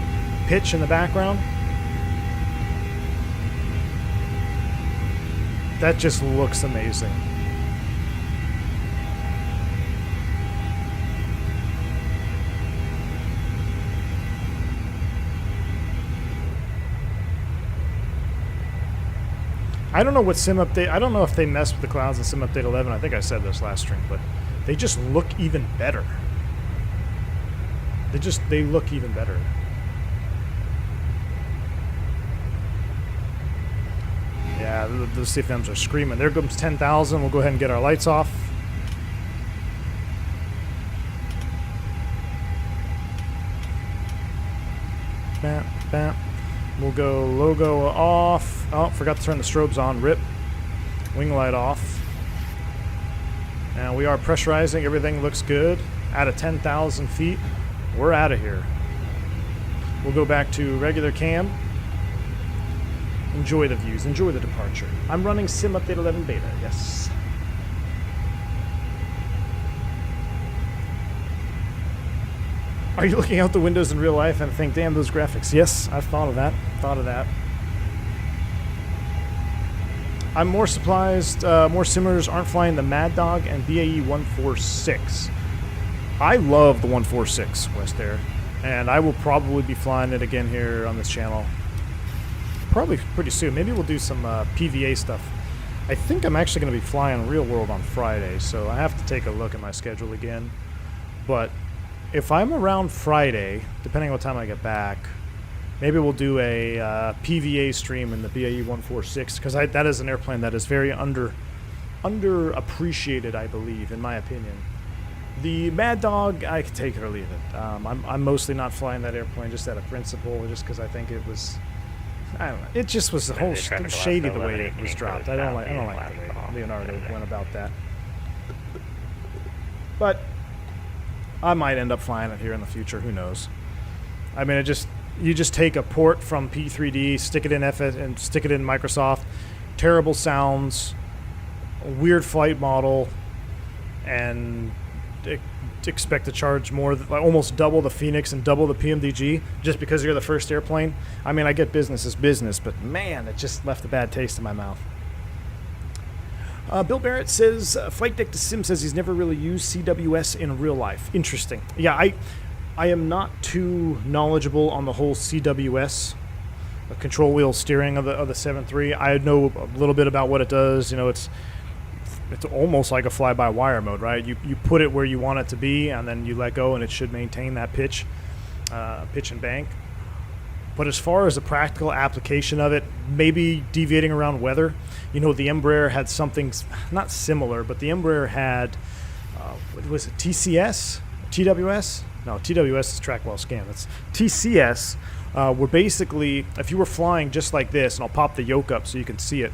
pitch in the background. That just looks amazing. I don't know what sim update. I don't know if they messed with the clouds in sim update 11. I think I said this last stream, but they just look even better. They look even better. Yeah, the CFMs are screaming. There comes 10,000. We'll go ahead and get our lights off. Bam, bam. We'll go logo off. Oh, forgot to turn the strobes on. Rip. Wing light off. And we are pressurizing. Everything looks good. Out of 10,000 feet. We're out of here. We'll go back to regular cam. Enjoy the views. Enjoy the departure. I'm running Sim Update 11 Beta. Yes. Are you looking out the windows in real life and think, damn, those graphics? Yes, I've thought of that. I'm more surprised more simmers aren't flying the Mad Dog and BAE 146. I love the 146 West Air, and I will probably be flying it again here on this channel. Probably pretty soon. Maybe we'll do some PVA stuff. I think I'm actually going to be flying Real World on Friday, so I have to take a look at my schedule again. But if I'm around Friday, depending on what time I get back, maybe we'll do a PVA stream in the BAE 146, because that is an airplane that is very underappreciated, I believe, in my opinion. The Mad Dog, I can take it or leave it. I'm mostly not flying that airplane just out of principle, just because I think it was, I don't know, it just was the whole shady the way it was dropped. I don't like the way Leonardo went about that. But I might end up flying it here in the future. Who knows? I mean, you just take a port from P3D, stick it in FS, and stick it in Microsoft. Terrible sounds, a weird flight model, and expect to charge more, almost double the Phoenix and double the PMDG just because you're the first airplane. I mean, I get business is business, but man, it just left a bad taste in my mouth. Bill Barrett says, Flight Deck to Sim says he's never really used CWS in real life. Interesting. Yeah, I am not too knowledgeable on the whole CWS, the control wheel steering of the 7.3. I know a little bit about what it does. You know, it's almost like a fly-by-wire mode, right? You put it where you want it to be, and then you let go, and it should maintain that pitch and bank. But as far as the practical application of it, maybe deviating around weather. You know, the Embraer had something not similar, but the Embraer had, what was it, TCS? TWS? No, TWS is track well scan. That's TCS, where basically, if you were flying just like this, and I'll pop the yoke up so you can see it,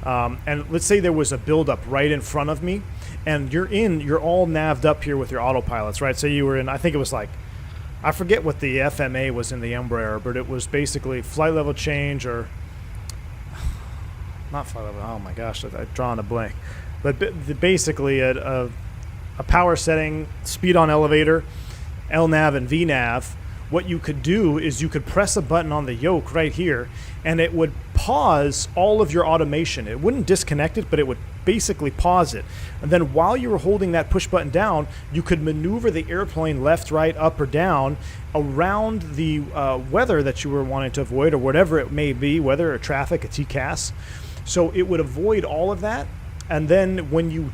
and let's say there was a buildup right in front of me, and you're all navved up here with your autopilots, right? So you were in, I think it was like, I forget what the FMA was in the Embraer, but it was basically flight level change or, not flight level, oh my gosh, I've drawn a blank. But basically a power setting, speed on elevator, LNAV and VNAV. What you could do is you could press a button on the yoke right here, and it would pause all of your automation. It wouldn't disconnect it, but it would basically pause it. And then while you were holding that push button down, you could maneuver the airplane left, right, up, or down around the weather that you were wanting to avoid, or whatever it may be, weather or traffic, a TCAS. So it would avoid all of that. And then when you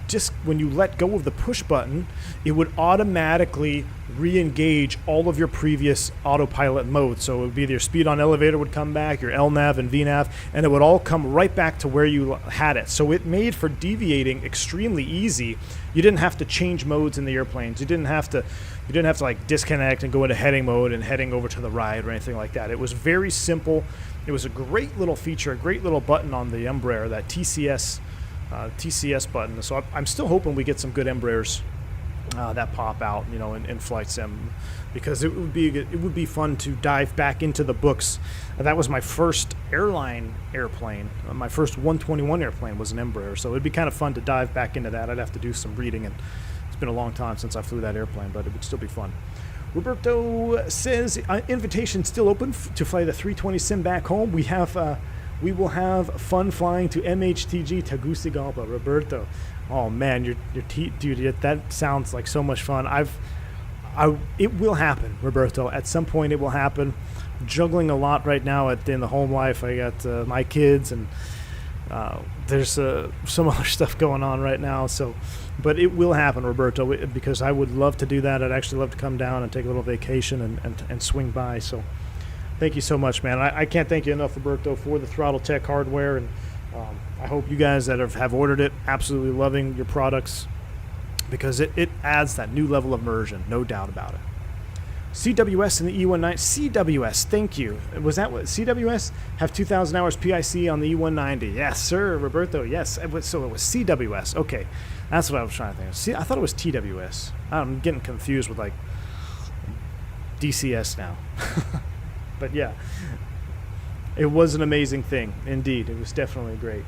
let go of the push button, it would automatically re-engage all of your previous autopilot modes. So it would be your speed on elevator would come back, your LNAV and VNAV, and it would all come right back to where you had it. So it made for deviating extremely easy. You didn't have to change modes in the airplanes. You didn't have to like disconnect and go into heading mode and heading over to the right or anything like that. It was very simple. It was a great little feature, a great little button on the Embraer, that TCS button. So I'm still hoping we get some good Embraers that pop out, you know, in flight sim, because it would be fun to dive back into the books. That was my first airline airplane. My first 121 airplane was an Embraer, so it'd be kind of fun to dive back into that. I'd have to do some reading, and it's been a long time since I flew that airplane, but it would still be fun. Roberto says, invitation still open to fly the 320 sim back home. We will have fun flying to MHTG Tegucigalpa. Roberto, oh man, dude, that sounds like so much fun. It will happen, Roberto. At some point, it will happen. I'm juggling a lot right now in the home life. I got my kids, and there's some other stuff going on right now. So, but it will happen, Roberto, because I would love to do that. I'd actually love to come down and take a little vacation and swing by. So, thank you so much, man. I can't thank you enough, Roberto, for the Throttletek hardware, and I hope you guys that have ordered it, absolutely loving your products, because it adds that new level of immersion, no doubt about it. CWS in the E190. CWS, thank you. Was that what CWS have 2,000 hours PIC on the E190? Yes, sir, Roberto. Yes. So it was CWS. Okay, that's what I was trying to think. See, I thought it was TWS. I'm getting confused with like DCS now. But yeah, it was an amazing thing. Indeed, it was definitely great.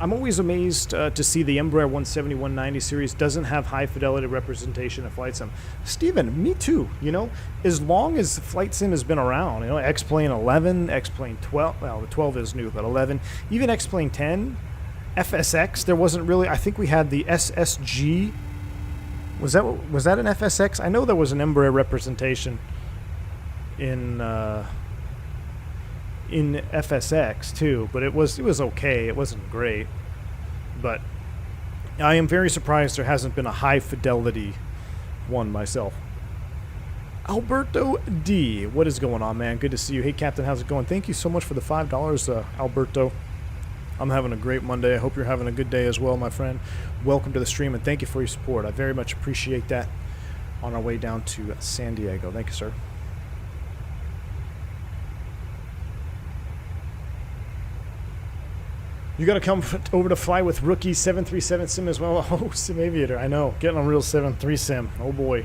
I'm always amazed to see the Embraer 170, 190 series doesn't have high fidelity representation of flight sim. Steven, me too. You know, as long as flight sim has been around, you know, X-Plane 11, X-Plane 12, well, the 12 is new, but 11, even X-Plane 10, FSX, there wasn't really, I think we had the SSG. Was that an FSX? I know there was an Embraer representation in FSX too, but it was okay. It wasn't great, but I am very surprised there hasn't been a high fidelity one myself. Alberto D. What is going on, man? Good to see you. Hey, Captain, how's it going? Thank you so much for the $5, Alberto. I'm having a great Monday. I hope you're having a good day as well, my friend. Welcome to the stream, and thank you for your support. I very much appreciate that on our way down to San Diego. Thank you, sir. You got to come over to fly with rookie 737 sim as well. Oh, Sim Aviator. I know. Getting on real 7.3 sim. Oh, boy.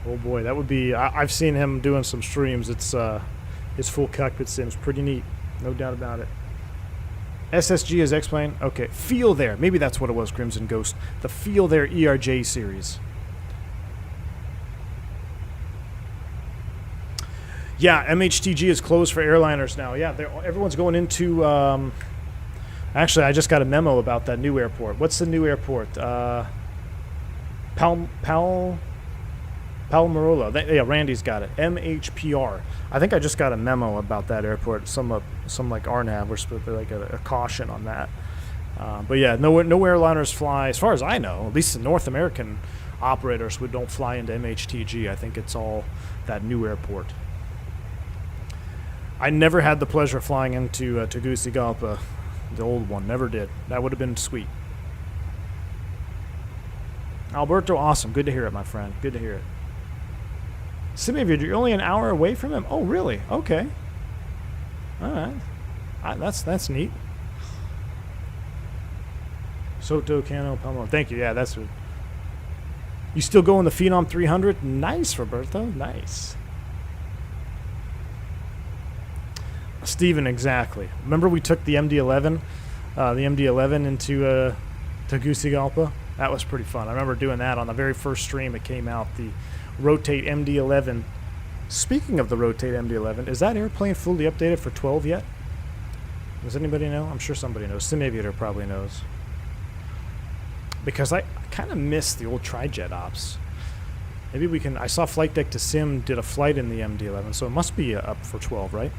Oh, boy. That would be... I've seen him doing some streams. It's his full cockpit sim is pretty neat. No doubt about it. SSG is X-Plane. Okay. Feel There. Maybe that's what it was, Crimson Ghost. The Feel There ERJ series. Yeah, MHTG is closed for airliners now. Yeah, everyone's going into... actually, I just got a memo about that new airport. What's the new airport? Palmarola. Yeah, Randy's got it. MHPR. I think I just got a memo about that airport. Some like RNAV. We're supposed to like a caution on that. But yeah, no airliners fly, as far as I know. At least the North American operators don't fly into MHTG. I think it's all that new airport. I never had the pleasure of flying into Tegucigalpa, the old one. Never did. That would have been sweet. Alberto, awesome. Good to hear it, my friend. Good to hear it. Sim Aviator, you're only an hour away from him? Oh, really? Okay. All right. That's neat. Soto, Cano, Palmo. Thank you. Yeah, that's what. You still going the Phenom 300? Nice, Roberto. Nice. Steven, exactly. Remember we took the MD-11 into Tegucigalpa? That was pretty fun. I remember doing that on the very first stream it came out, the Rotate MD-11. Speaking of the Rotate MD-11, is that airplane fully updated for 12 yet? Does anybody know? I'm sure somebody knows. Sim Aviator probably knows. Because I kind of miss the old tri-jet ops. Maybe we can... I saw Flight Deck to Sim did a flight in the MD-11, so it must be up for 12, right?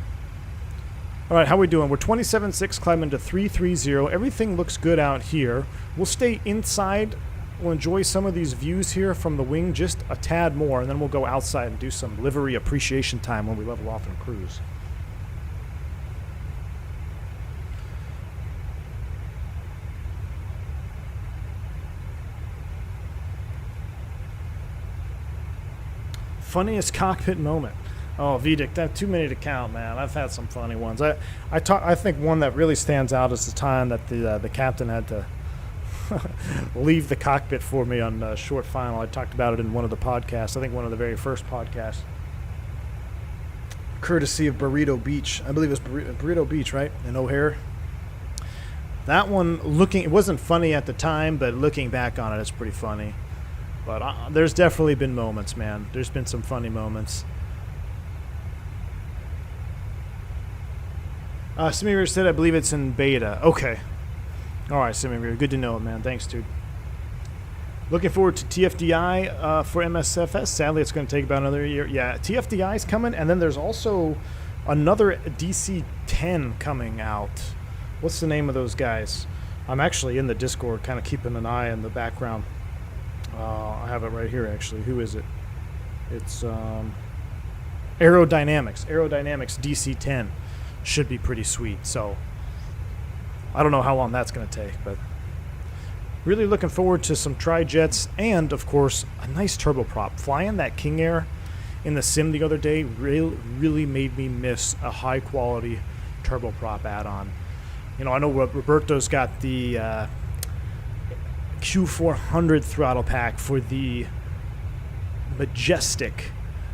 All right, how we doing? We're 27.6, climbing to 330. Everything looks good out here. We'll stay inside. We'll enjoy some of these views here from the wing just a tad more, and then we'll go outside and do some livery appreciation time when we level off and cruise. Funniest cockpit moment. Oh, Vidic, that too many to count, man. I've had some funny ones. I think one that really stands out is the time that the captain had to leave the cockpit for me on short final. I talked about it in one of the podcasts. I think one of the very first podcasts. Courtesy of Burrito Beach. I believe it was Burrito Beach, right? In O'Hare. That one, it wasn't funny at the time, but looking back on it, it's pretty funny. But there's definitely been moments, man. There's been some funny moments. Simir said, I believe it's in beta. Okay. All right, Simir. Good to know it, man. Thanks, dude. Looking forward to TFDI for MSFS. Sadly, it's going to take about another year. Yeah, TFDI is coming, and then there's also another DC-10 coming out. What's the name of those guys? I'm actually in the Discord, kind of keeping an eye in the background. I have it right here, actually. Who is it? It's Aerodynamics. Aerodynamics DC-10 should be pretty sweet. So I don't know how long that's going to take, but really looking forward to some tri-jets and, of course, a nice turboprop. Flying that King Air in the sim the other day really made me miss a high-quality turboprop add-on. You know, I know Roberto's got the Q400 throttle pack for the Majestic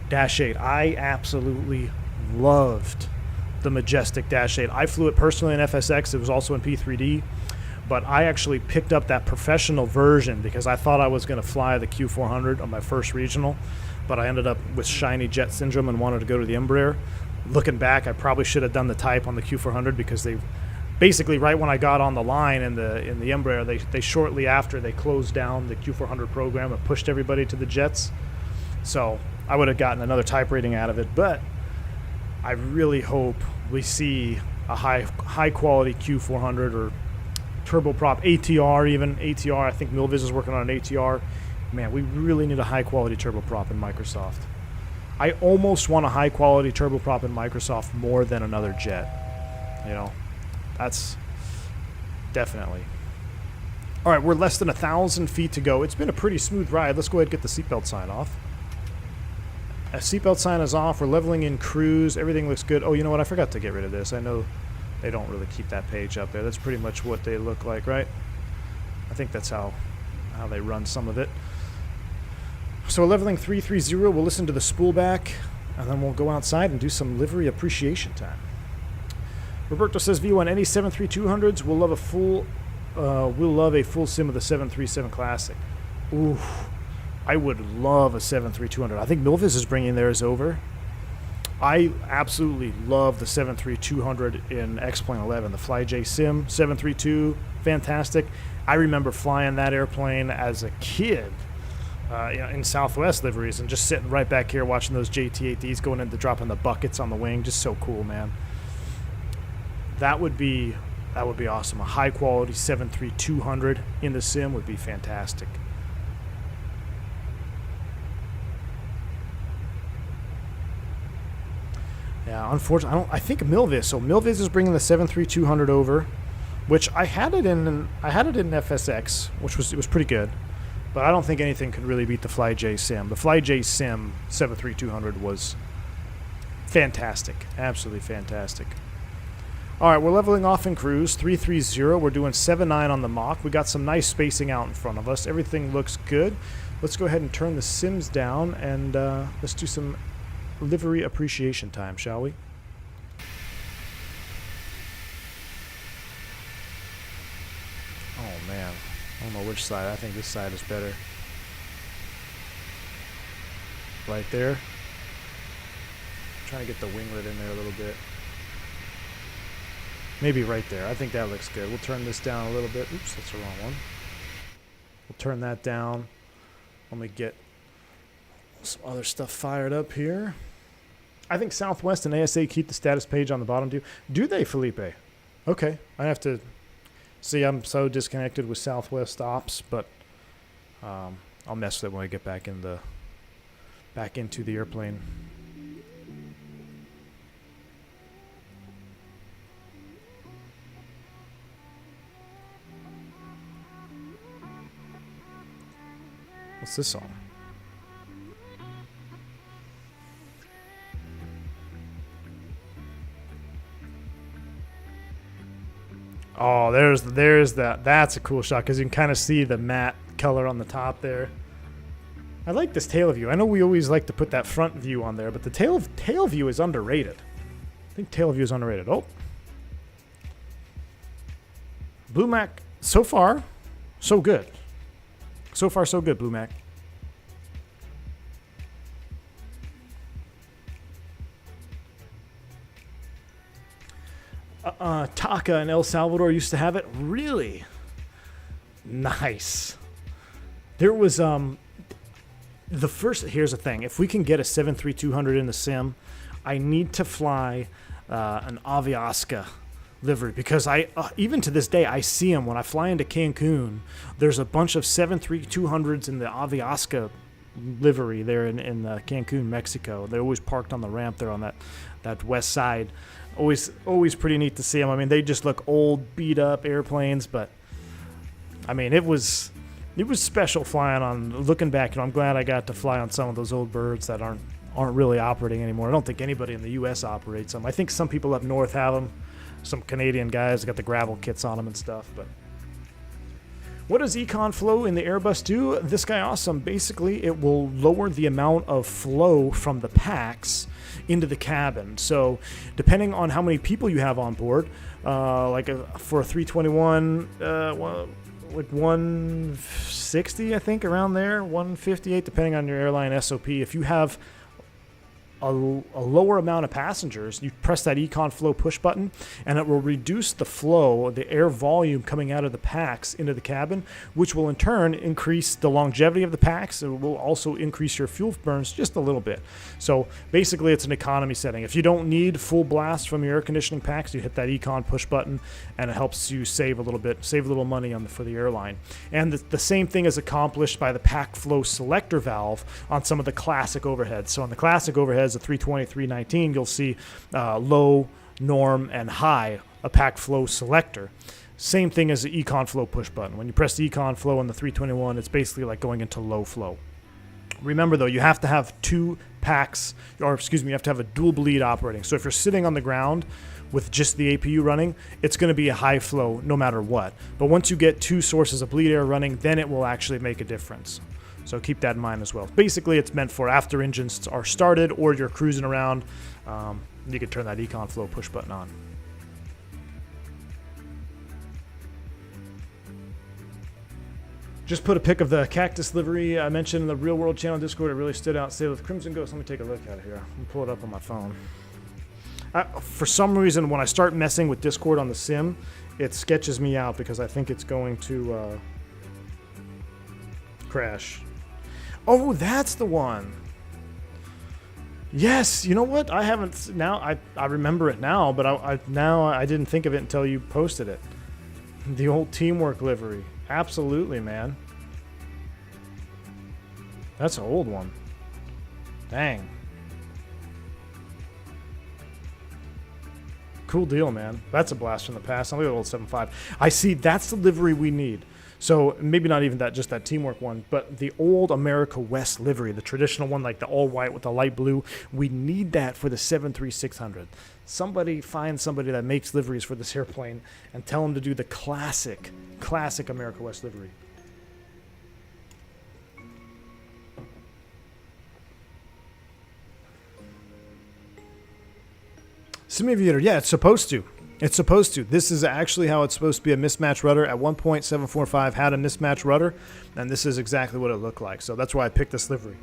Dash 8. I absolutely loved the Majestic Dash 8. I flew it personally in FSX. It was also in P3D. But I actually picked up that professional version because I thought I was going to fly the Q400 on my first regional. But I ended up with shiny jet syndrome and wanted to go to the Embraer. Looking back, I probably should have done the type on the Q400 because they basically, right when I got on the line in the Embraer, they shortly after they closed down the Q400 program and pushed everybody to the jets. So I would have gotten another type rating out of it. But I really hope we see a high quality Q400 or turboprop ATR even. ATR, I think Milviz is working on an ATR Man, we really need a high-quality turboprop in Microsoft. I almost want a high-quality turboprop in Microsoft more than another jet. You know, that's definitely. All right, we're less than 1,000 feet to go. It's been a pretty smooth ride. Let's go ahead and get the seatbelt sign off. Seatbelt sign is off. We're leveling in cruise. Everything looks good. Oh, you know what? I forgot to get rid of this. I know they don't really keep that page up there. That's pretty much what they look like, right? I think that's how they run some of it. So we're leveling 330. We'll listen to the spool back, and then we'll go outside and do some livery appreciation time. Roberto says, V1, any 73200s will love a full sim of the 737 Classic. Ooh, I would love a 73200. I think Milvis is bringing theirs over. I absolutely love the 73200 in X-Plane 11. The FlyJ Sim 732, fantastic. I remember flying that airplane as a kid in Southwest liveries and just sitting right back here watching those JT-8Ds going into dropping the buckets on the wing. Just so cool, man. That would be awesome. A high-quality 73200 in the sim would be fantastic. Yeah, unfortunately, I think Milvis. So Milvis is bringing the 73200 over, which I had it in FSX, which was pretty good, but I don't think anything could really beat the FlyJ Sim. The FlyJ Sim 73200 was fantastic, absolutely fantastic. All right, we're leveling off in cruise 330. We're doing 7.9 on the Mach. We got some nice spacing out in front of us. Everything looks good. Let's go ahead and turn the sims down and let's do some livery appreciation time, shall we? Oh man, I don't know which side. I think this side is better. Right there. Trying to get the winglet in there a little bit. Maybe right there. I think that looks good. We'll turn this down a little bit. Oops, that's the wrong one. We'll turn that down. Let me get some other stuff fired up here. I think Southwest and ASA keep the status page on the bottom too. Do they, Felipe? Okay. I have to see. I'm so disconnected with Southwest ops, but I'll mess with it when I get back into the airplane. What's this song? Oh, there's that. That's a cool shot because you can kind of see the matte color on the top there. I like this tail view. I know we always like to put that front view on there, but the tail view is underrated. I think tail view is underrated. Oh. Blue Mac, so far, so good. So far, so good, Blue Mac. Toga in El Salvador used to have it. Really? Nice. There was the first. Here's the thing. If we can get a 73200 in the sim, I need to fly an Aviasca livery because I even to this day I see them when I fly into Cancun. There's a bunch of 73200s in the Aviasca livery there in Cancun, Mexico. They're always parked on the ramp there on that west side. Always pretty neat to see them. I mean, they just look old, beat up airplanes, but I mean, it was special flying on. Looking back, I'm glad I got to fly on some of those old birds that aren't really operating anymore. I don't think anybody in the U.S. operates them. I think some people up north have them. Some Canadian guys got the gravel kits on them and stuff. But what does econ flow in the Airbus do? This guy awesome. Basically, it will lower the amount of flow from the packs into the cabin. So depending on how many people you have on board, for a 321, like 160, I think, around there, 158, depending on your airline SOP. If you have a lower amount of passengers, you press that econ flow push button, and it will reduce the flow, the air volume coming out of the packs into the cabin, which will in turn increase the longevity of the packs. It will also increase your fuel burns just a little bit. So basically, it's an economy setting. If you don't need full blast from your air conditioning packs, you hit that econ push button, and it helps you save a little bit, save a little money for the airline. And the same thing is accomplished by the pack flow selector valve on some of the classic overheads. So on the classic overheads, the 320, 319, you'll see low, norm, and high, a pack flow selector. Same thing as the econ flow push button. When you press the econ flow on the 321, it's basically like going into low flow. Remember though, you have to have two packs, or excuse me, you have to have a dual bleed operating. So if you're sitting on the ground with just the APU running, it's going to be a high flow no matter what. But once you get two sources of bleed air running, then it will actually make a difference. So keep that in mind as well. Basically, it's meant for after engines are started or you're cruising around, you can turn that econ flow push button on. Just put a pic of the cactus livery I mentioned in the Real World Channel Discord. It really stood out. Sailed with Crimson Ghost. Let me take a look at it here. I'm going to pull it up on my phone. For some reason, when I start messing with Discord on the sim, it sketches me out because I think it's going to crash. Oh, that's the one. Yes, you know what? I haven't now. I remember it now, but I didn't think of it until you posted it. The old teamwork livery. Absolutely, man. That's an old one. Dang. Cool deal, man. That's a blast from the past. I'll look at the old 7.5. I see. That's the livery we need. So maybe not even that, just that teamwork one, but the old America West livery, the traditional one, like the all white with the light blue. We need that for the 737-600. Somebody find somebody that makes liveries for this airplane and tell them to do the classic America West livery. Simiaviator, yeah, it's supposed to. It's supposed to. This is actually how it's supposed to be a mismatch rudder. At one point, 745 had a mismatch rudder, and this is exactly what it looked like. So that's why I picked this livery.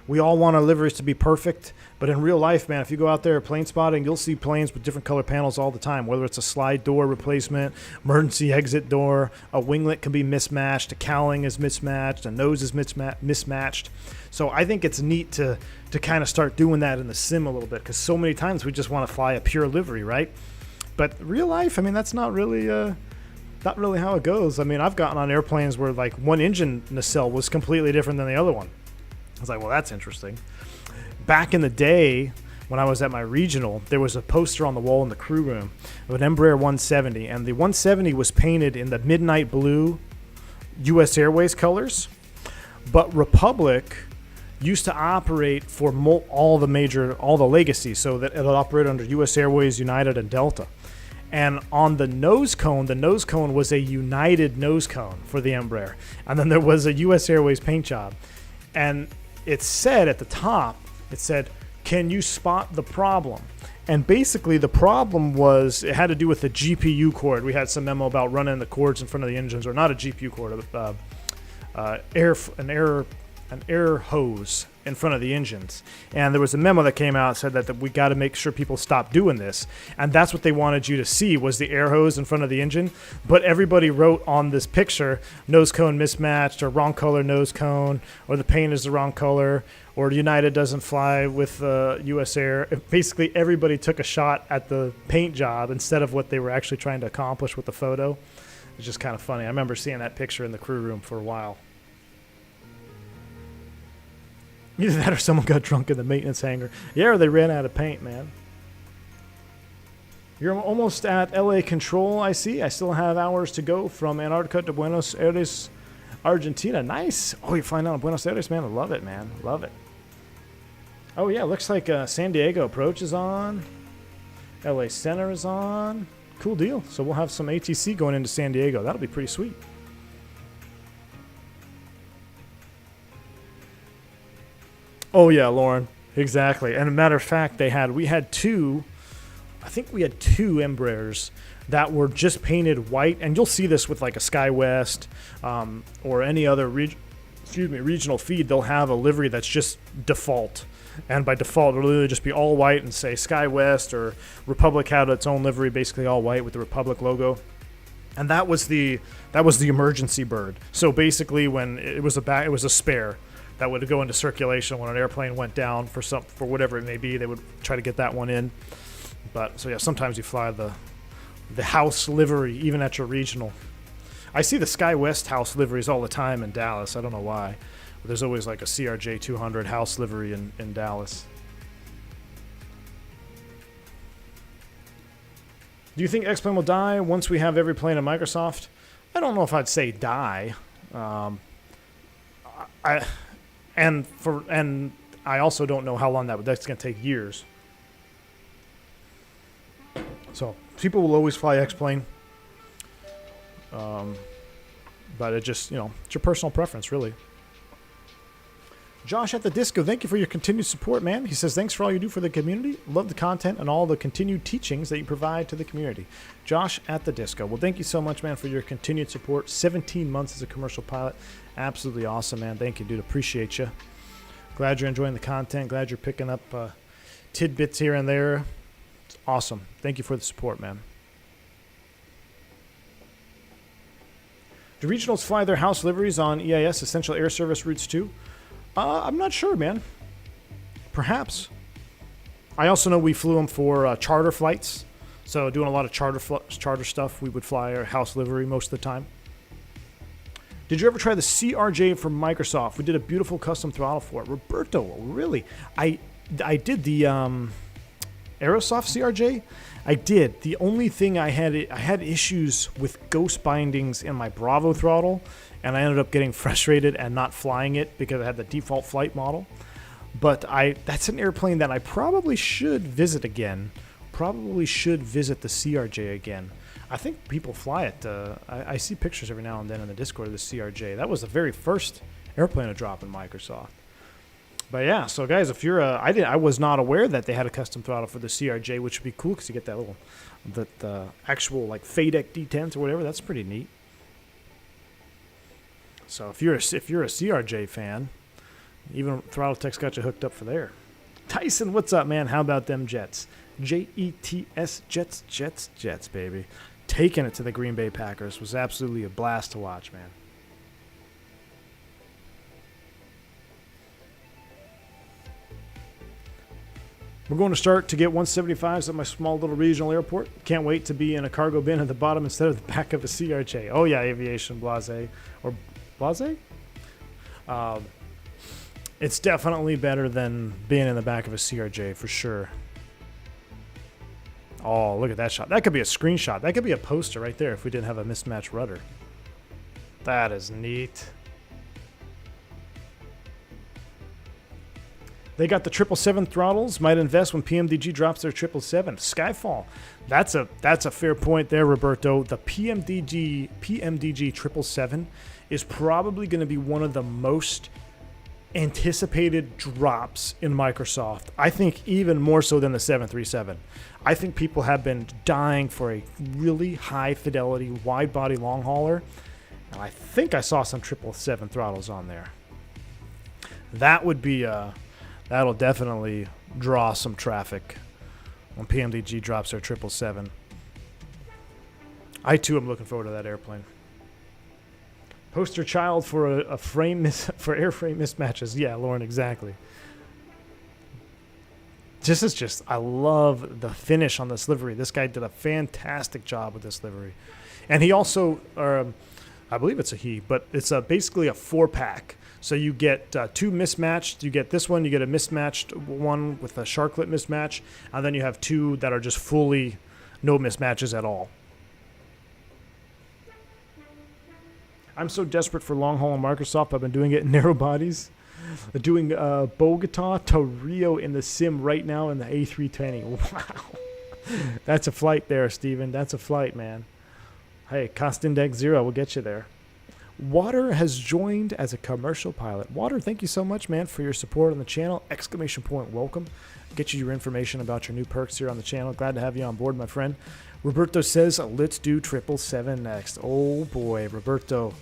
We all want our liveries to be perfect, but in real life, man, if you go out there plane spotting, you'll see planes with different color panels all the time, whether it's a slide door replacement, emergency exit door, a winglet can be mismatched, a cowling is mismatched, a nose is mismatched. So I think it's neat to kind of start doing that in the sim a little bit, because so many times we just want to fly a pure livery, right? But real life, I mean, that's not really how it goes. I mean, I've gotten on airplanes where like one engine nacelle was completely different than the other one. I was like, well, that's interesting. Back in the day, when I was at my regional, there was a poster on the wall in the crew room of an Embraer 170, and the 170 was painted in the midnight blue U.S. Airways colors, but Republic used to operate for all the legacies, so that it'll operate under U.S. Airways, United, and Delta. And on the nose cone was a United nose cone for the Embraer. And then there was a U.S. Airways paint job. And it said at the top, can you spot the problem? And basically the problem was, it had to do with the GPU cord. We had some memo about running the cords in front of the engines, or not a GPU cord, an air hose in front of the engines. And there was a memo that came out that said that we got to make sure people stop doing this. And that's what they wanted you to see, was the air hose in front of the engine. But everybody wrote on this picture, nose cone mismatched, or wrong color nose cone, or the paint is the wrong color, or United doesn't fly with US Air. Basically, everybody took a shot at the paint job instead of what they were actually trying to accomplish with the photo. It's just kind of funny. I remember seeing that picture in the crew room for a while. Either that or someone got drunk in the maintenance hangar. Yeah, or they ran out of paint, man. You're almost at LA Control, I see. I still have hours to go from Antarctica to Buenos Aires, Argentina. Nice. Oh, you're flying out of Buenos Aires, man. I love it, man. Love it. Oh, yeah, looks like San Diego Approach is on. LA Center is on. Cool deal. So we'll have some ATC going into San Diego. That'll be pretty sweet. Oh yeah, Lauren, exactly. And a matter of fact, we had two Embraers that were just painted white, and you'll see this with like a SkyWest or any other regional feed. They'll have a livery that's just default. And by default, it'll literally just be all white and say SkyWest, or Republic had its own livery, basically all white with the Republic logo. And that was the emergency bird. So basically, when it was a spare that would go into circulation when an airplane went down for whatever it may be. They would try to get that one in. But so yeah, sometimes you fly the house livery even at your regional. I see the SkyWest house liveries all the time in Dallas. I don't know why. But there's always like a CRJ 200 house livery in Dallas. Do you think X-Plane will die once we have every plane in Microsoft? I don't know if I'd say die. I also don't know how long that's going to take years. So people will always fly X-Plane. But it just, it's your personal preference, really. Josh at the Disco, thank you for your continued support, man. He says, thanks for all you do for the community. Love the content and all the continued teachings that you provide to the community. Josh at the Disco. Well, thank you so much, man, for your continued support. 17 months as a commercial pilot. Absolutely awesome, man. Thank you, dude. Appreciate you. Glad you're enjoying the content. Glad you're picking up tidbits here and there. It's awesome. Thank you for the support, man. Do regionals fly their house liveries on EIS, Essential Air Service routes too? I'm not sure, man. Perhaps. I also know we flew them for charter flights. So doing a lot of charter stuff, we would fly our house livery most of the time. Did you ever try the CRJ from Microsoft? We did a beautiful custom throttle for it. Roberto, really? I did the Aerosoft CRJ. I did. The only thing I had issues with ghost bindings in my Bravo throttle, and I ended up getting frustrated and not flying it because I had the default flight model. But that's an airplane that I probably should visit again. Probably should visit the CRJ again. I think people fly it. I see pictures every now and then in the Discord of the CRJ. That was the very first airplane to drop in Microsoft. But yeah, so guys, if you're I was not aware that they had a custom throttle for the CRJ, which would be cool because you get that little, the actual like FADEC D10s or whatever. That's pretty neat. So if you're a CRJ fan, even Throttletek's got you hooked up for there. Tyson, what's up, man? How about them Jets? Jets, Jets, baby. Taking it to the Green Bay Packers was absolutely a blast to watch, man. We're going to start to get 175s at my small little regional airport. Can't wait to be in a cargo bin at the bottom instead of the back of a CRJ. Oh yeah, aviation blase. Or blase? It's definitely better than being in the back of a CRJ for sure. Oh, look at that shot. That could be a screenshot. That could be a poster right there if we didn't have a mismatched rudder. That is neat. They got the 777 throttles. Might invest when PMDG drops their 777. Skyfall. That's a fair point there, Roberto. The PMDG 777 is probably going to be one of the most anticipated drops in Microsoft. I think even more so than the 737. I think people have been dying for a really high fidelity wide body long hauler. And I think I saw some 777 throttles on there. That would be that'll definitely draw some traffic when PMDG drops their 777. I too am looking forward to that airplane. Poster child for a frame for airframe mismatches. Yeah, Lauren, exactly. I love the finish on this livery. This guy did a fantastic job with this livery. And he also, I believe it's a he, but it's basically a 4-pack. So you get 2 mismatched. You get this one, you get a mismatched one with a sharklet mismatch, and then you have 2 that are just fully no mismatches at all. I'm so desperate for long haul on Microsoft. I've been doing it in narrow bodies. Doing Bogota to Rio in the sim right now in the A320. Wow. That's a flight there, Steven. That's a flight, man. Hey, cost index 0 will get you there. Water has joined as a commercial pilot. Water, thank you so much, man, for your support on the channel. ! Welcome. Get you your information about your new perks here on the channel. Glad to have you on board, my friend. Roberto says, let's do 777 next. Oh, boy, Roberto.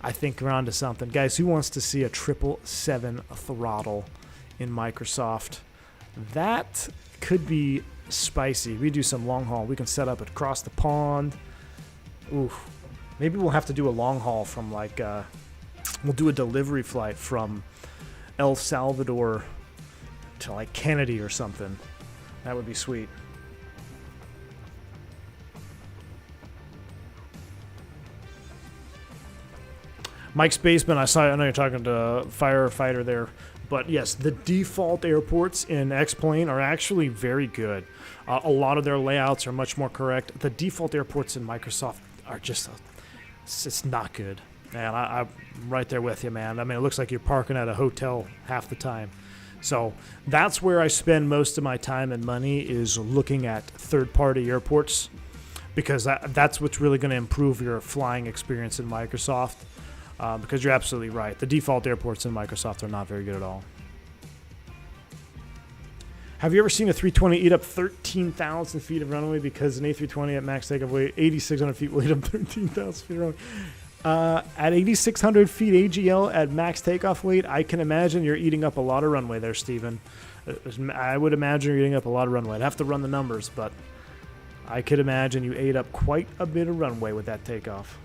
I think we're on to something. Guys, who wants to see a 777 throttle in Microsoft. That could be spicy. We do some long haul. We can set up across the pond. Oof. Maybe we'll have to do a long haul from like, we'll do a delivery flight from El Salvador to like Kennedy or something. That would be sweet. Mike's Basement, I know you're talking to Firefighter there, but yes, the default airports in X-Plane are actually very good. A lot of their layouts are much more correct. The default airports in Microsoft are just, it's not good. Man, I'm right there with you, man. I mean, it looks like you're parking at a hotel half the time. So that's where I spend most of my time and money, is looking at third-party airports, because that's what's really going to improve your flying experience in Microsoft. Because you're absolutely right. The default airports in Microsoft are not very good at all. Have you ever seen a 320 eat up 13,000 feet of runway? Because an A320 at max takeoff weight, 8,600 feet will eat up 13,000 feet of runway. At 8,600 feet AGL at max takeoff weight, I can imagine you're eating up a lot of runway there, Steven. I would imagine you're eating up a lot of runway. I'd have to run the numbers, but I could imagine you ate up quite a bit of runway with that takeoff.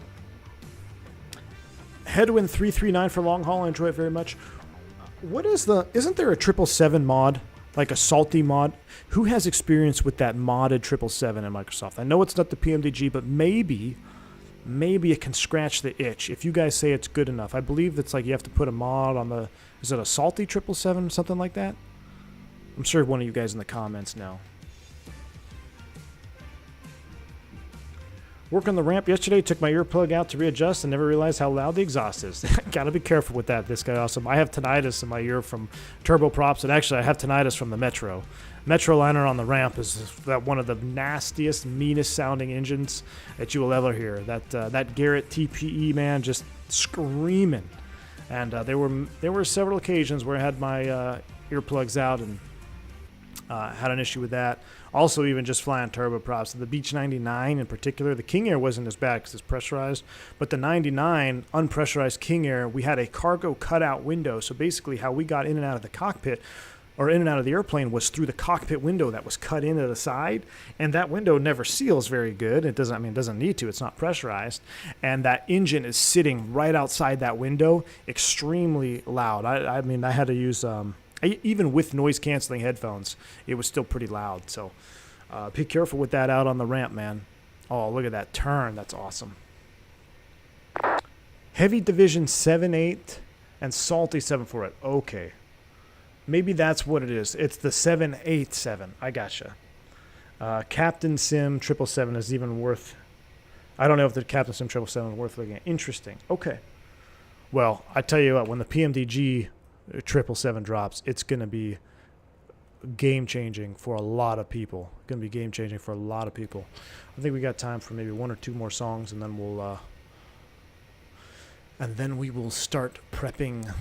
Headwind 339 for long haul. I enjoy it very much. What is isn't there a 777 mod, like a salty mod? Who has experience with that modded 777 in Microsoft? I know it's not the PMDG, but maybe it can scratch the itch if you guys say it's good enough. I believe it's like you have to put a mod on the, is it a salty 777 or something like that? I'm sure one of you guys in the comments know. Working the ramp yesterday, took my earplug out to readjust and never realized how loud the exhaust is. Gotta be careful with that. This guy awesome. I have tinnitus in my ear from turboprops, and actually I have tinnitus from the Metro. Metroliner on the ramp is one of the nastiest, meanest sounding engines that you will ever hear. That Garrett TPE, man, just screaming. And there were several occasions where I had my earplugs out and had an issue with that. Also, even just flying turboprops. The Beech 99 in particular, the King Air wasn't as bad because it's pressurized, but the 99 unpressurized King Air, we had a cargo cutout window. So basically how we got in and out of the cockpit, or in and out of the airplane, was through the cockpit window that was cut into the side, and that window never seals very good. It doesn't need to. It's not pressurized, and that engine is sitting right outside that window, extremely loud. I mean, I had to use even with noise-canceling headphones, it was still pretty loud. So be careful with that out on the ramp, man. Oh, look at that turn. That's awesome. Heavy Division 7.8 and Salty 7.48. Okay. Maybe that's what it is. It's the 787. I gotcha. Captain Sim 777 is even worth... I don't know if the Captain Sim 777 is worth looking at. Interesting. Okay. Well, I tell you what, when the PMDG 777 drops, it's going to be game-changing for a lot of people. I think we got time for maybe one or two more songs, and then we will start prepping.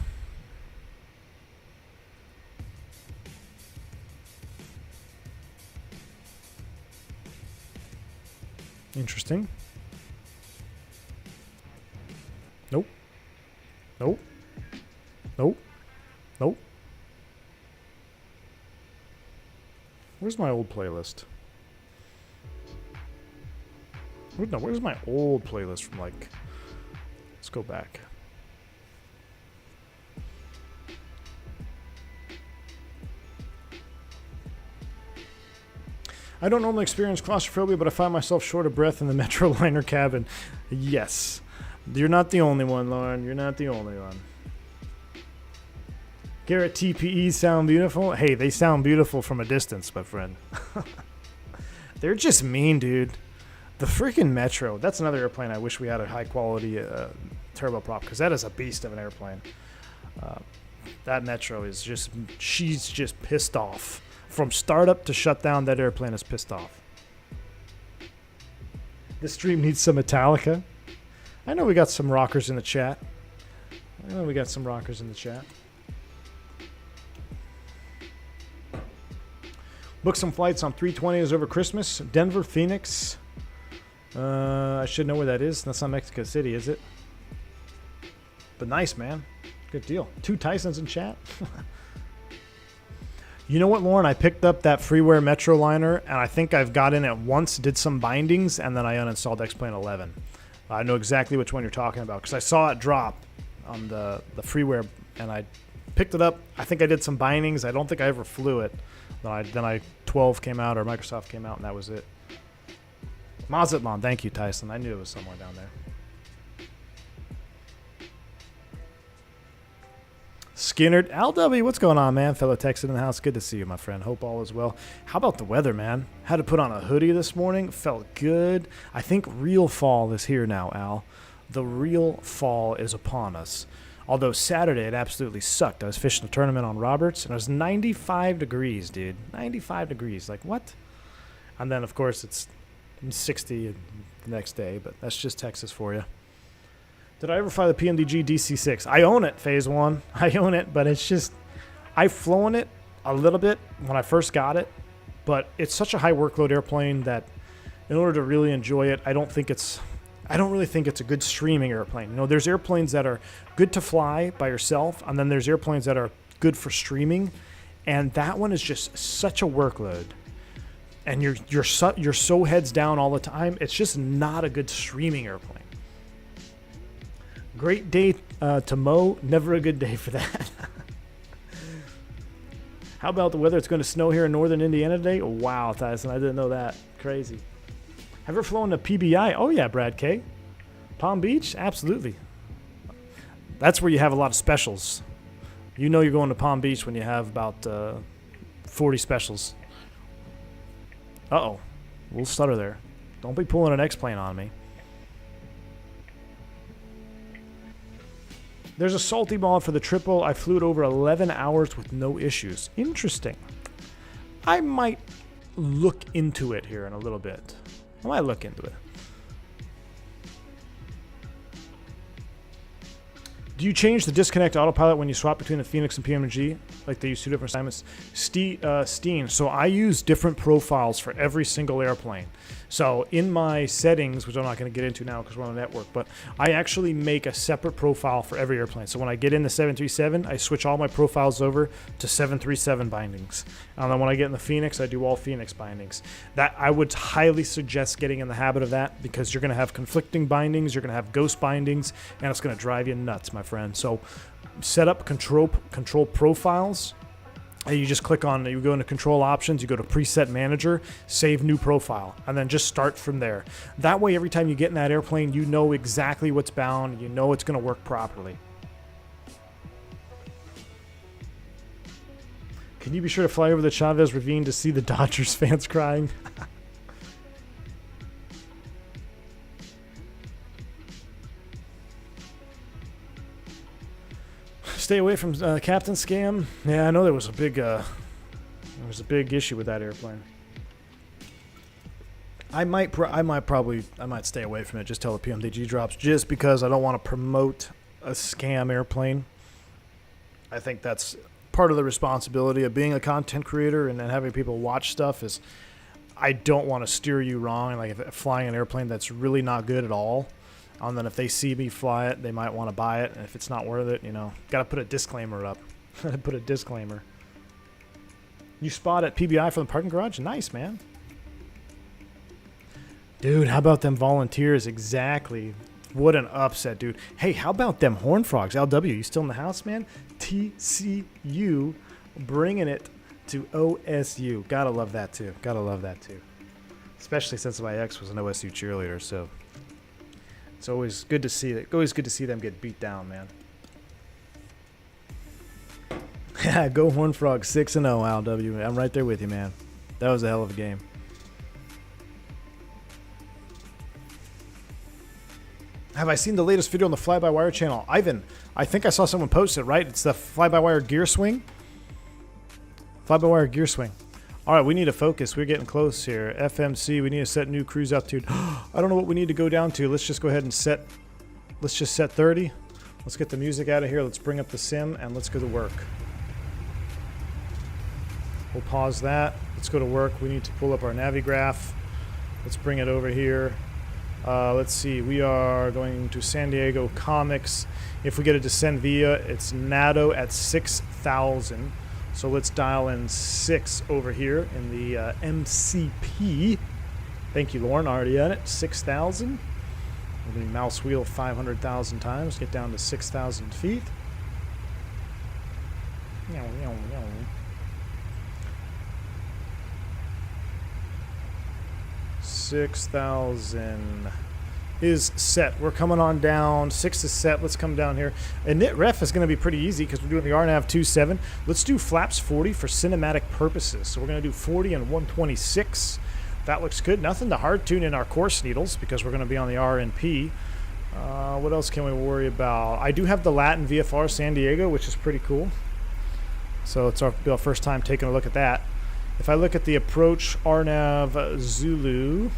Interesting. Nope. Nope. Nope. Nope. Where's my old playlist? Where's my old playlist from, like... Let's go back. I don't normally experience claustrophobia, but I find myself short of breath in the Metroliner cabin. Yes. You're not the only one, Lauren. You're not the only one. Garrett TPE sound beautiful. Hey, they sound beautiful from a distance, my friend. They're just mean, dude. The freaking Metro. That's another airplane I wish we had a high-quality turboprop, because that is a beast of an airplane. That Metro is just... She's just pissed off. From startup to shutdown, that airplane is pissed off. This stream needs some Metallica. I know we got some rockers in the chat. Booked some flights on 320s over Christmas. Denver, Phoenix. I should know where that is. That's not Mexico City, is it? But nice, man. Good deal. 2 Tysons in chat. You know what, Lauren? I picked up that freeware Metroliner, and I think I've got in it once, did some bindings, and then I uninstalled X-Plane 11. I know exactly which one you're talking about because I saw it drop on the freeware, and I picked it up. I think I did some bindings. I don't think I ever flew it. Then I 12 came out, or Microsoft came out, and that was it. Mazatlan, thank you, Tyson. I knew it was somewhere down there. Skinner, LW, what's going on, man? Fellow Texan in the house. Good to see you, my friend. Hope all is well. How about the weather, man? Had to put on a hoodie this morning. Felt good. I think real fall is here now, Al. The real fall is upon us. Although Saturday it absolutely sucked. I was fishing a tournament on Roberts, and it was 95 degrees, dude. 95 degrees. Like, what? And then, of course, it's 60 the next day, but that's just Texas for you. Did I ever fly the PMDG DC-6? I own it, Phase 1. I own it, but it's just... I've flown it a little bit when I first got it, but it's such a high workload airplane that in order to really enjoy it, I don't really think it's a good streaming airplane. You know, there's airplanes that are good to fly by yourself, and then there's airplanes that are good for streaming, and that one is just such a workload. And you're so heads down all the time. It's just not a good streaming airplane. Great day to mow. Never a good day for that. How about the weather? It's going to snow here in northern Indiana today. Oh, wow, Tyson. I didn't know that. Crazy. Have you ever flown to PBI? Oh, yeah, Brad K. Palm Beach? Absolutely. That's where you have a lot of specials. You know you're going to Palm Beach when you have about 40 specials. Uh-oh. We'll stutter there. Don't be pulling an X-plane on me. There's a salty ball for the triple. I flew it over 11 hours with no issues. Interesting. I might look into it here in a little bit. I might look into it. Do you change the disconnect autopilot when you swap between the Phoenix and PMDG? Like they use two different assignments? Steen. So I use different profiles for every single airplane. So in my settings, which I'm not going to get into now because we're on the network, but I actually make a separate profile for every airplane. So when I get in the 737, I switch all my profiles over to 737 bindings. And then when I get in the Phoenix, I do all Phoenix bindings. That I would highly suggest getting in the habit of that because you're going to have conflicting bindings, you're going to have ghost bindings, and it's going to drive you nuts, my friend. So set up control profiles. You just click on, you go into control options, you go to preset manager, save new profile, and then just start from there. That way, every time you get in that airplane, you know exactly what's bound, you know it's going to work properly. Can you be sure to fly over the Chavez Ravine to see the Dodgers fans crying? Stay away from Captain Scam. Yeah, I know there was a big issue with that airplane. I might stay away from it just till the PMDG drops, just because I don't want to promote a scam airplane. I think that's part of the responsibility of being a content creator and then having people watch stuff. Is I don't want to steer you wrong. Like if flying an airplane that's really not good at all. And then if they see me fly it, they might want to buy it. And if it's not worth it, got to put a disclaimer up. Put a disclaimer. You spot at PBI from the parking garage? Nice, man. Dude, how about them volunteers? Exactly. What an upset, dude. Hey, how about them Horn Frogs? LW, you still in the house, man? TCU bringing it to OSU. Gotta love that, too. Especially since my ex was an OSU cheerleader, so... It's always good to see it. Always good to see them get beat down, man. Go Horn Frog 6-0, LW. I'm right there with you, man. That was a hell of a game. Have I seen the latest video on the Fly-by-Wire channel? Ivan, I think I saw someone post it, right? It's the Fly-by-Wire gear swing. Fly-by-Wire gear swing. All right, we need to focus. We're getting close here. FMC, we need to set new cruise altitude. I don't know what we need to go down to. Let's just go ahead and set 30. Let's get the music out of here. Let's bring up the sim, and let's go to work. We'll pause that. Let's go to work. We need to pull up our Navigraph. Let's bring it over here. Let's see. We are going to San Diego Comics. If we get a descend via, it's NATO at 6,000. So let's dial in 6 over here in the MCP. Thank you, Lauren. Already at it. 6,000. We'll do mouse wheel 500,000 times. Get down to 6,000 feet. 6,000 is set. We're coming on down. 6 is set. Let's come down here. And knit ref is going to be pretty easy because we're doing the RNAV 27. Let's do flaps 40 for cinematic purposes. So we're going to do 40 and 126. That looks good. Nothing to hard tune in our course needles because we're going to be on the RNP. What else can we worry about? I do have the Latin VFR San Diego, which is pretty cool. So it's our first time taking a look at that. If I look at the approach RNAV Zulu,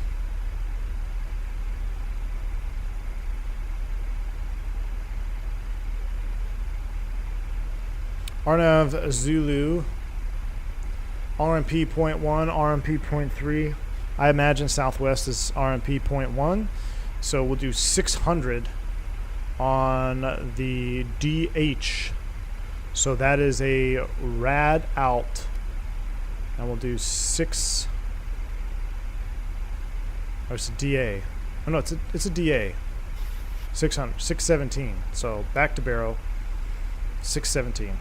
RNAV Zulu, RMP 0.1, RMP 0.3. I imagine Southwest is RMP 0.1. So we'll do 600 on the DH. So that is a rad out. And we'll do 6. Or it's a DA. Oh no, it's a DA. 600, 617. So back to barrow. 617.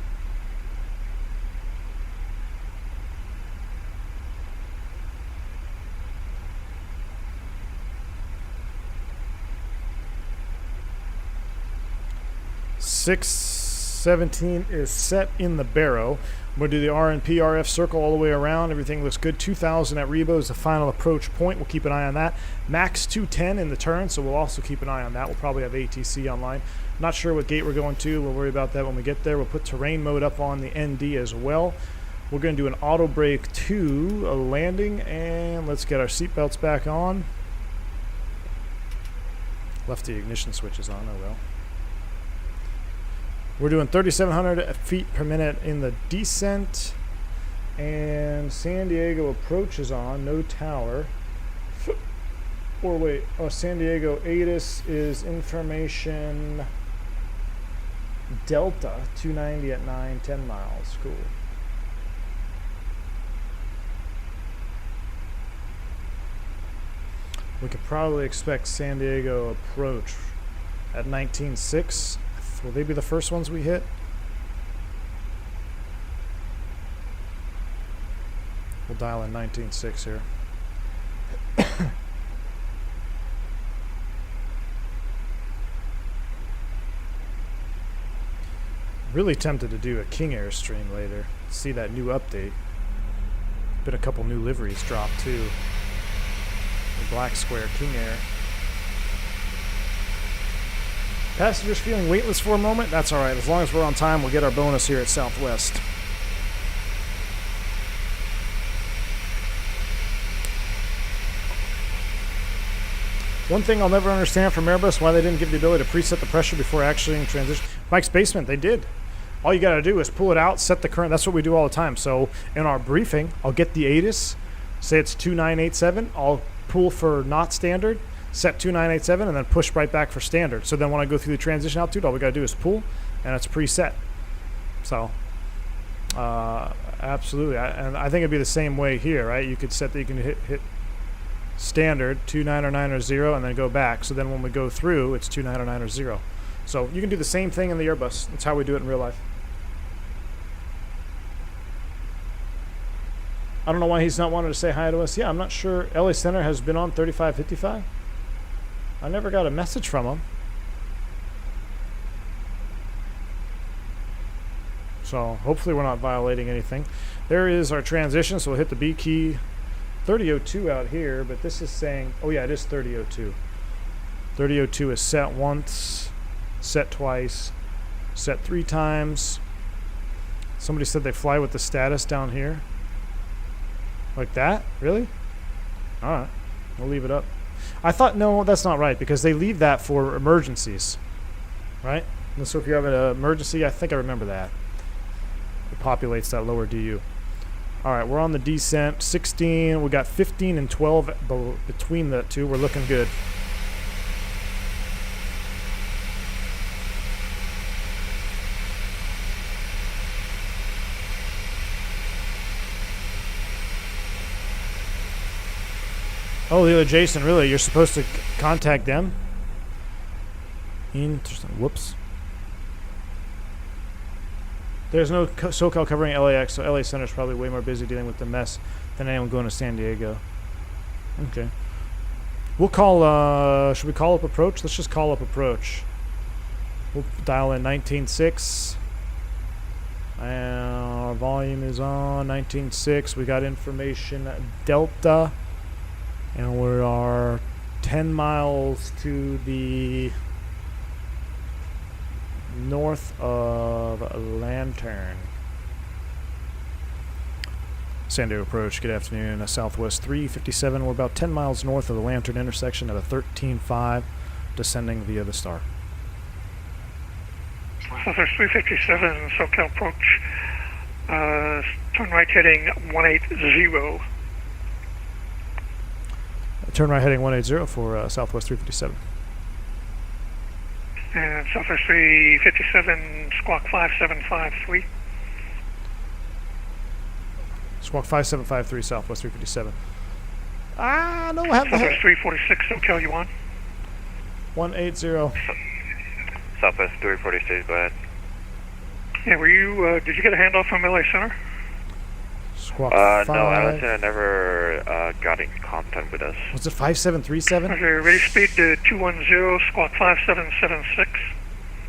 Six 17 is set in the barrow. We'll do the RNP RF circle all the way around. Everything looks good. 2,000 at Rebo is the final approach point. We'll keep an eye on that. Max 210 in the turn, so we'll also keep an eye on that. We'll probably have ATC online. Not sure what gate we're going to. We'll worry about that when we get there. We'll put terrain mode up on the ND as well. We're going to do an auto brake to a landing, and let's get our seatbelts back on. Left the ignition switches on. Oh well. We're doing 3,700 feet per minute in the descent. And San Diego approach is on, no tower. Or wait, San Diego ATIS is information Delta, 290 at 9, 10 miles. Cool. We could probably expect San Diego approach at 19.6. Will they be the first ones we hit? We'll dial in 19.6 here. Really tempted to do a King Air stream later. See that new update. Been a couple new liveries dropped too. The Black Square King Air. Passengers feeling weightless for a moment? That's alright. As long as we're on time, we'll get our bonus here at Southwest. One thing I'll never understand from Airbus, why they didn't give the ability to preset the pressure before actually in transition. Mike's Basement, they did. All you got to do is pull it out, set the current. That's what we do all the time. So in our briefing, I'll get the ATIS, say it's 2987. I'll pull for not standard, set 2987, and then push right back for standard. So then when I go through the transition altitude, all we got to do is pull, and it's preset. So, absolutely. And I think it'd be the same way here, right? You could set that you can hit standard, 2909 or 0, and then go back. So then when we go through, it's 2909 or 0. So you can do the same thing in the Airbus. That's how we do it in real life. I don't know why he's not wanting to say hi to us. Yeah, I'm not sure. LA Center has been on 3555. I never got a message from him. So hopefully we're not violating anything. There is our transition, so we'll hit the B key. 3002 out here, but this is saying, oh yeah, it is 3002. 3002 is set once, set twice, set 3 times. Somebody said they fly with the status down here. Like that? Really? Alright, we'll leave it up. I thought, no, that's not right, because they leave that for emergencies, right? And so if you have an emergency, I think I remember that. It populates that lower DU. All right, we're on the descent. 16, we got 15 and 12 between the two. We're looking good. Oh, the other Jason, really? You're supposed to contact them? Interesting. Whoops. There's no SoCal covering LAX, so LA Center is probably way more busy dealing with the mess than anyone going to San Diego. Okay. We'll call, should we call up approach? Let's just call up approach. We'll dial in 19.6. Our volume is on 19.6. We got information Delta. And we are 10 miles to the north of Lantern. San Diego approach, good afternoon. Southwest 357. We're about 10 miles north of the Lantern intersection at a 13.5, descending via the star. Southwest 357, SoCal approach. Turn right heading 180. Turn right heading 180 for Southwest 357. And Southwest 357, squawk 5753. Squawk 5753, Southwest 357. Ah, no, I have the Southwest 346, SoCal, you on? 180. Southwest 346, go ahead. Yeah, were you, did you get a handoff from LA Center? Squawk No, 5. Allison never got in contact with us. Was it 5737? Okay, ready speed to 210, squawk 5776.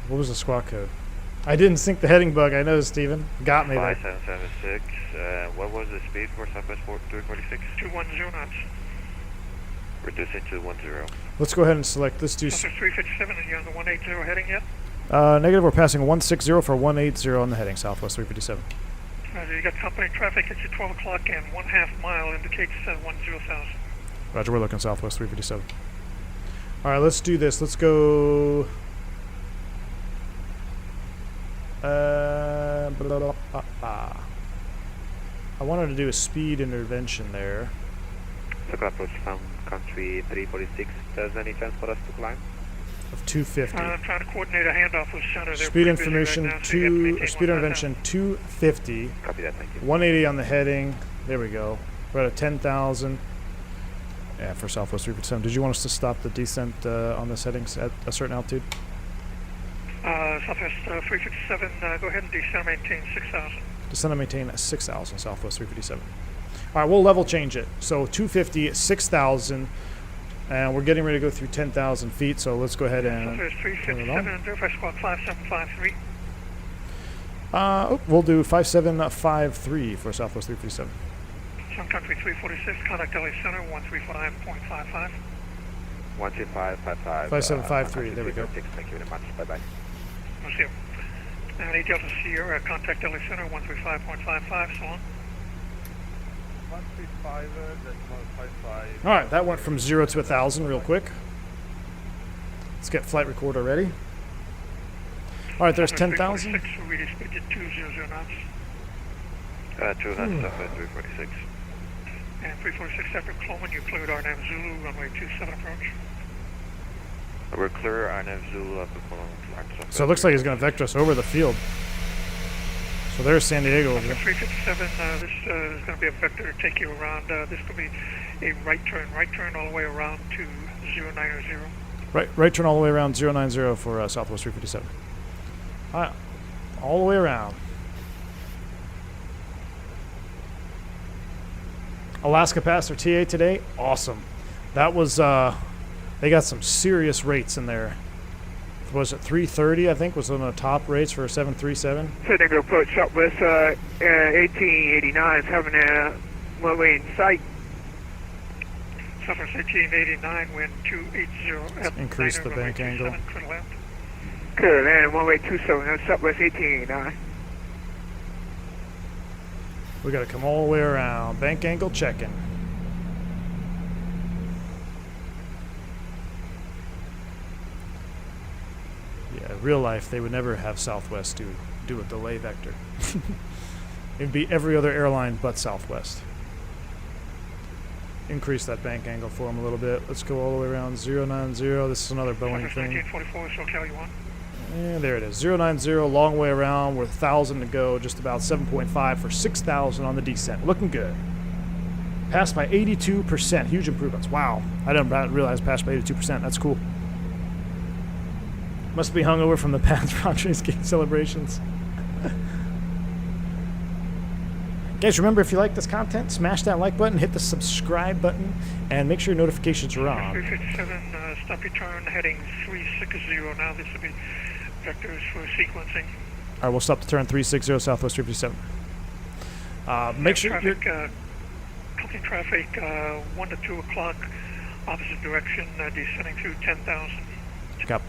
What was the squawk code? I didn't sync the heading bug, I know, Steven. Got me there. 5776. What was the speed for Southwest 346? 210 knots. Reducing to 10. Let's go ahead and select. Let's do. Southwest 357, are you on the 180 heading yet? Negative, we're passing 160 for 180 on the heading, Southwest 357. You got company traffic at your 12 o'clock and 1/2 mile indicates 10,000. Roger, we're looking Southwest 357. All right, let's do this. Let's go. I wanted to do a speed intervention there. SoCal approach from country 346. Does any chance for us to climb? Of 250. I'm trying to coordinate a handoff with Center. They're Speed pretty busy information right now, so you have to maintain speed 1,000. intervention 250. Copy that, thank you. 180 on the heading. There we go. We're at a 10,000. Yeah, for Southwest 357. Did you want us to stop the descent on this heading at a certain altitude? Southwest 357, go ahead and descend, maintain 6,000. Descend and maintain at 6,000, Southwest 357. All right, we'll level change it. So 250, 6,000, and we're getting ready to go through 10,000 feet, so let's go ahead and Southwest turn it on. 357, verify squawk 5753. We'll do 5753 for Southwest 357. Sun Country 346, contact LA Center 135.55. 12555. 5753, there we go. Thank you very much. Bye-bye. We'll see you. And Delta Sierra, contact LA Center 135.55, so on. 135, that's 155. All right, that went from 0 to 1,000 real quick. Let's get flight recorder ready. All right, there's 10,000. 346, ready speed to 200 knots. 200, Southwest 346. And 346 after Coleman, you cleared RNAV Zulu, runway 27 approach. We're clear, RNF Zulu up to Colon. So it looks like he's going to vector us over the field. So there's San Diego over there. 357, this is going to be a vector to take you around. This could be a right turn all the way around to 090. Right turn all the way around 090 for Southwest 357. All right, all the way around. Alaska passed their TA today. Awesome. That was, they got some serious rates in there. Was it 330, I think, was one of the top rates for a 737? San Diego approach Southwest 1889 is having a runway in sight. Southwest 1889, wind 280. Let's increase the bank angle. Clear land, runway 27, Southwest 1889. We got to come all the way around. Bank angle checking. Yeah, real life, they would never have Southwest do a delay vector. It'd be every other airline but Southwest. Increase that bank angle for them a little bit. Let's go all the way around 090. This is another Boeing thing. 1944, SoCal you want? And there it is. 090, long way around. We're 1,000 to go. Just about 7.5 for 6,000 on the descent. Looking good. Passed by 82%. Huge improvements. Wow. I didn't realize passed by 82%. That's cool. Must be hungover from the past Padres game celebrations. Guys, remember, if you like this content, smash that like button, hit the subscribe button, and make sure your notifications are on. 357, stop your turn, heading 360 now. This will be vectors for sequencing. All right, we'll stop the turn 360, Southwest 357. Make sure traffic, cooking traffic, 1 to 2 o'clock, opposite direction, descending through 10,000. Copy.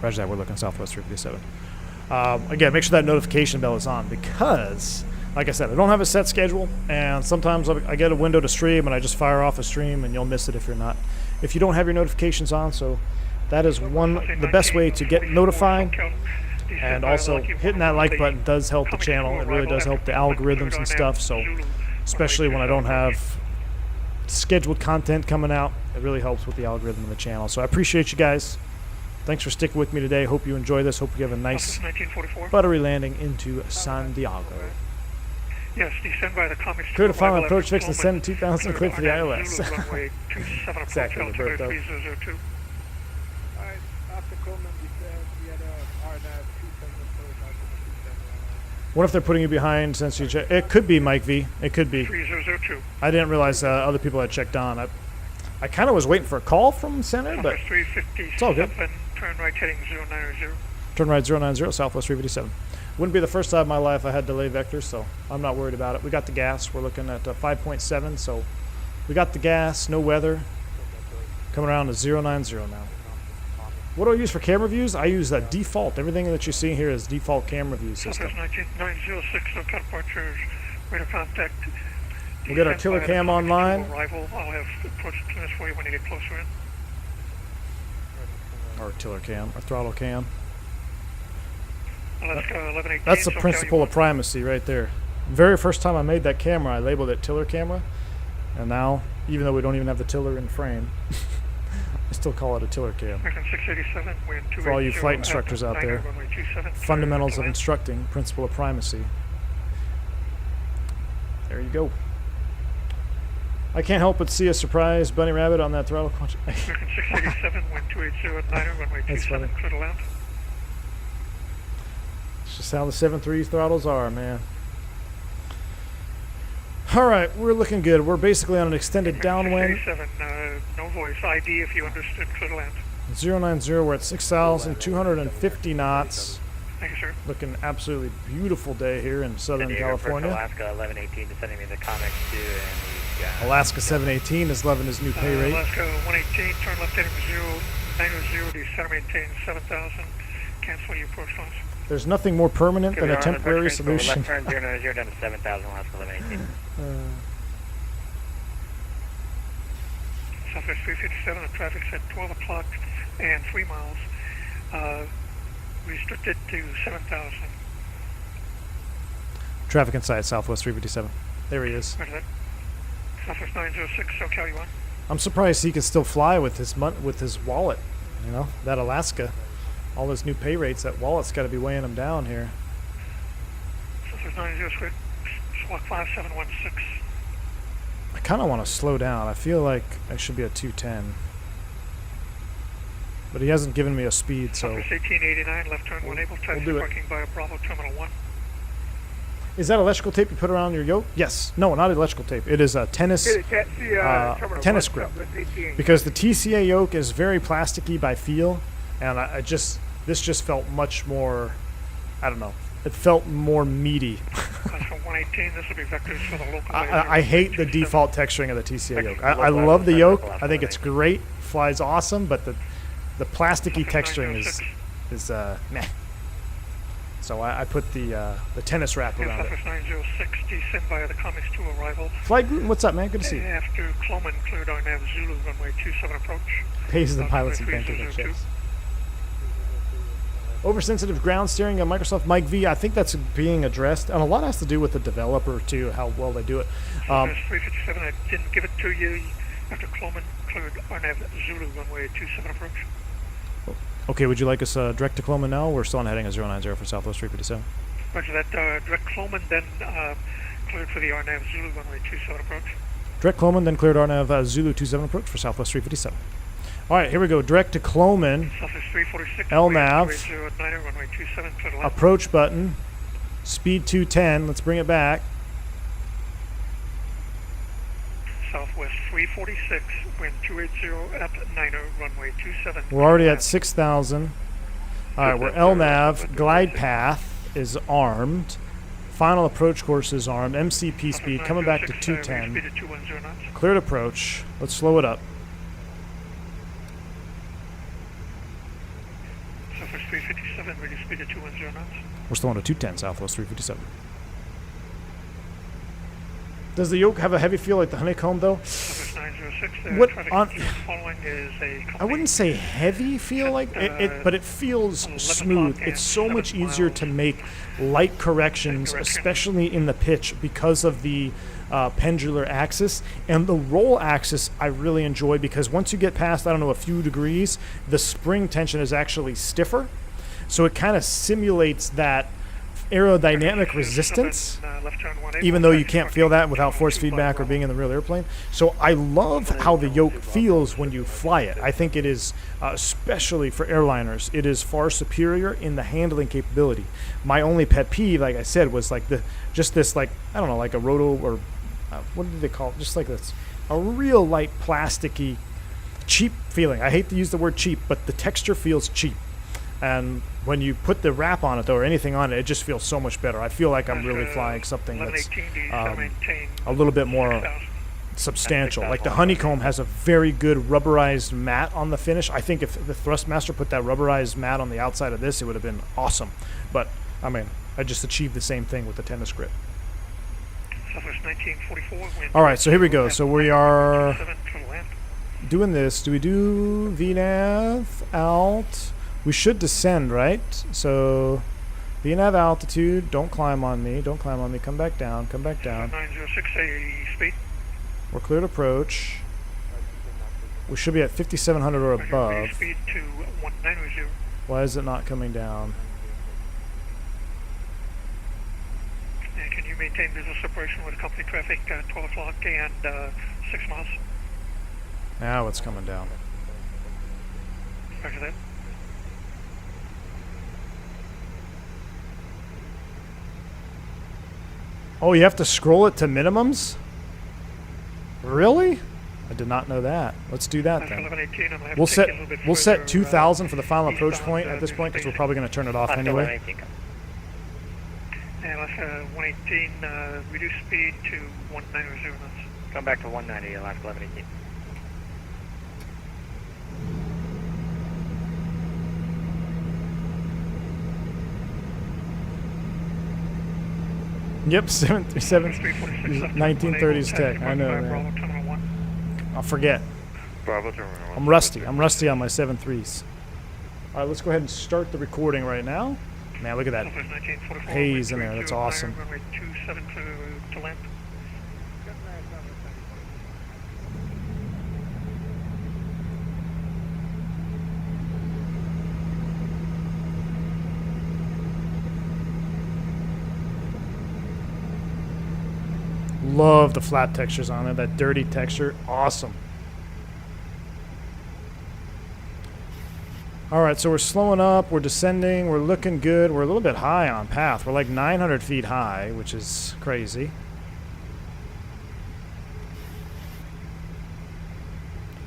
Roger that, we're looking Southwest 357. Again, make sure that notification bell is on because, like I said, I don't have a set schedule, and sometimes I get a window to stream and I just fire off a stream and you'll miss it if you don't have your notifications on. So that is the best way to get notified. And also, hitting that like button does help the channel. It really does help the algorithms and stuff. So, especially when I don't have scheduled content coming out, it really helps with the algorithm of the channel. So I appreciate you guys. Thanks for sticking with me today. Hope you enjoy this. Hope you have a nice, buttery landing into San Diego. Yes, descend by the Comet. Clear to final approach, fix and send 2,000 clear for the ILS. Exactly, Roberto. What if they're putting you behind since you check? It could be, Mike V. It could be. 3002. I didn't realize other people had checked on. I kind of was waiting for a call from Center, but it's all good. Turn right heading 090. Turn right 090, Southwest 357. Wouldn't be the first time in my life I had delay vectors, so I'm not worried about it. We got the gas. We're looking at 5.7, so we got the gas, no weather. Coming around to 090 now. What do I use for camera views? I use default. Everything that you see here is default camera view system. 906, no departure, radar contact. We'll get our tiller cam online. Arrival. I'll have approach clearance for you when you get closer in. Our tiller cam, our throttle cam. Alaska 1118. That's the principle of primacy right there. Very first time I made that camera, I labeled it tiller camera. And now, even though we don't even have the tiller in frame, I still call it a tiller cam. For all you flight instructors out there, fundamentals of instructing, principle of primacy. There you go. I can't help but see a surprise bunny rabbit on that throttle. 687, wind 280 at 9, runway 27, clear to land. It's just how the 7.3 throttles are, man. All right, we're looking good. We're basically on an extended downwind. 687, no voice. ID if you understood, clear to land. 090, we're at 6,250 knots. Thank you, sir. Looking absolutely beautiful day here in Southern California. Alaska 1118 descending me the Comet 2 and Alaska 718 is loving his new pay rate. Alaska 118, turn left heading 090, descend maintain 7,000. Cancel your approach lines. There's nothing more permanent than a temporary solution. Left turn 090 down to 7,000, Alaska 1118. Southwest 357, the traffic's at 12 o'clock and 3 miles. Restricted to 7,000. Traffic inside Southwest 357. There he is. Southwest 906, SoCal you on? I'm surprised he can still fly with his wallet. You know, that Alaska, all those new pay rates, that wallet's got to be weighing him down here. Southwest 906, Squawk 5716. I kind of want to slow down. I feel like I should be at 210. But he hasn't given me a speed, so... Southwest 1889, left turn 1 able, taxi parking by Bravo Terminal 1. Is that electrical tape you put around your yoke? Yes. No, not electrical tape. It is a tennis tennis grip. Because the TCA yoke is very plasticky by feel, and this just felt much more, I don't know, it felt more meaty. That's for 118, this will be vectors for the local... I hate the default texturing of the TCA yoke. I love the yoke. I think it's great, flies awesome, but the plasticky texturing is meh. So I put the tennis wrap around it. Southwest 906, descend via the Comet 2 arrival. Flight Gluten, what's up, man? Good to see you. After Cloman, cleared on Nav Zulu, runway 27 approach. Pays the pilots advantage on ships. Oversensitive ground steering on Microsoft Mike V. I think that's being addressed, and a lot has to do with the developer too, how well they do it. Southwest 357, I didn't give it to you. After Cloman, cleared on Nav Zulu, runway 27 approach. Okay, would you like us direct to Cloman now? We're still on heading a 090 for Southwest 357. Roger that. Direct Cloman, then cleared for the RNAV Zulu runway 27 approach. Direct Cloman, then cleared RNAV Zulu 27 approach for Southwest 357. All right, here we go. Direct to Cloman. Southwest 346. LNAV. 2809, runway 27 to the left. Approach button. Speed 210. Let's bring it back. Southwest 346, wind 280 at 90, runway 27. We're already at 6,000. All right, we're LNAV. Glide path is armed. Final approach course is armed. MCP speed coming back to 210. Speed at 210 knots. Cleared approach. Let's slow it up. Southwest 357, ready speed at 210 knots. We're still on a 210 Southwest 357. Does the yoke have a heavy feel like the honeycomb though? Southwest 906, What traffic on? following is a I wouldn't say heavy feel like it, but it feels smooth. It's so much easier to make light corrections, especially in the pitch because of the pendular axis. And the roll axis I really enjoy because once you get past, I don't know, a few degrees, the spring tension is actually stiffer. So it kind of simulates that aerodynamic resistance, even though you can't feel that without force feedback or being in the real airplane. So I love how the yoke feels when you fly it. I think it is, especially for airliners, it is far superior in the handling capability. My only pet peeve, like I said, was like this like, I don't know, like a roto or what did they call it? Just like this, a real light plasticky, cheap feeling. I hate to use the word cheap, but the texture feels cheap. And when you put the wrap on it, though, or anything on it, it just feels so much better. I feel like I'm really flying something that's a little bit more substantial. Like the honeycomb has a very good rubberized mat on the finish. I think if the Thrustmaster put that rubberized mat on the outside of this, it would have been awesome. But, I mean, I just achieved the same thing with the tennis grip. All right, so here we go. So we are doing this. Do we do VNAV, alt? We should descend, right? So, VNAV altitude, don't climb on me, don't climb on me, come back down, come back down. 906 speed. We're cleared approach. We should be at 5,700 or above. Speed to 1900. Why is it not coming down? And can you maintain visual separation with company traffic 12 o'clock and 6 miles? Now it's coming down. Roger that. Oh, you have to scroll it to minimums? Really? I did not know that. Let's do that then. We'll set 2,000 for the final approach point at this point because we're probably going to turn it off anyway. And let's 118, reduce speed to 190 knots. Come back to 190, last 1118. Yep, 737 1930s tech. I know, man. I'll forget. I'm rusty. I'm rusty on my 7.3s. All right, let's go ahead and start the recording right now. Man, look at that haze in there. That's awesome. Love the flat textures on it, that dirty texture, awesome. All right, so we're slowing up, we're descending, we're looking good. We're a little bit high on path. We're like 900 feet high, which is crazy.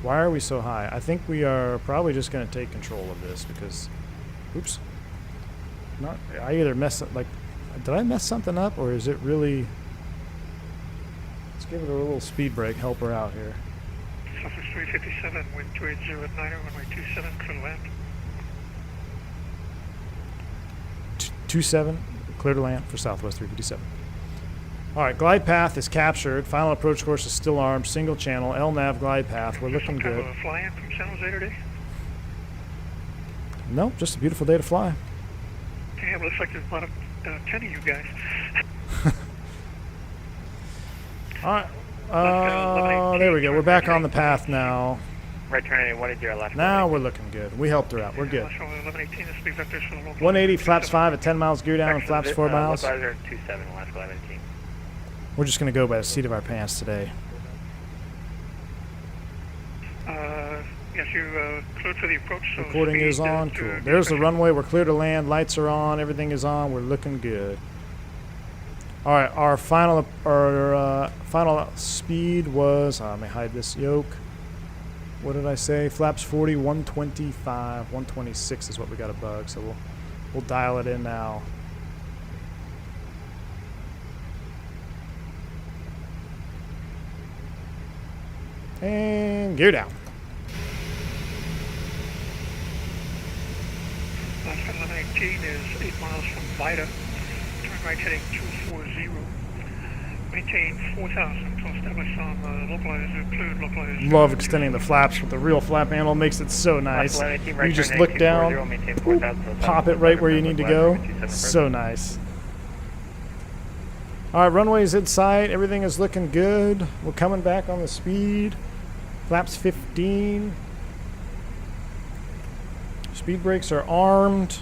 Why are we so high? I think we are probably just going to take control of this because, oops. I either messed up, like, did I mess something up or is it really... Let's give it a little speed break, help her out here. Southwest 357, wind 280 at 90, runway 27, clear to land. 27, clear to land for Southwest 357. All right, glide path is captured. Final approach course is still armed. Single channel, LNAV glide path. We're looking good. Kind of a fly-in from San Jose today? Nope, just a beautiful day to fly. Yeah, it looks like there's about 10 of you guys. All right. There we go. We're back on the path now. Right turn 180 left. Now we're looking good. We helped her out. We're good. 118, 180 flaps 5 at 10 miles gear down and flaps 4 miles. 27 last 1118. We're just going to go by the seat of our pants today. Yes, you cleared for the approach. So Recording is speed, on. to Cool. the There's the approach. runway. We're clear to land. Lights are on. Everything is on. We're looking good. All right. Our final speed was. Let me hide this yoke. What did I say? Flaps 40, 125, 126 is what we got a bug. So we'll dial it in now. And gear down. Flight 19 is 8 miles from Vida. Turn right heading 240. Maintain 4,000 until established on localizer, cleared localizer. Love extending the flaps with the real flap handle. Makes it so nice. You just look down, pop it right where you need to go. So nice. All right, runway's in sight. Everything is looking good. We're coming back on the speed. Flaps 15. Speed brakes are armed.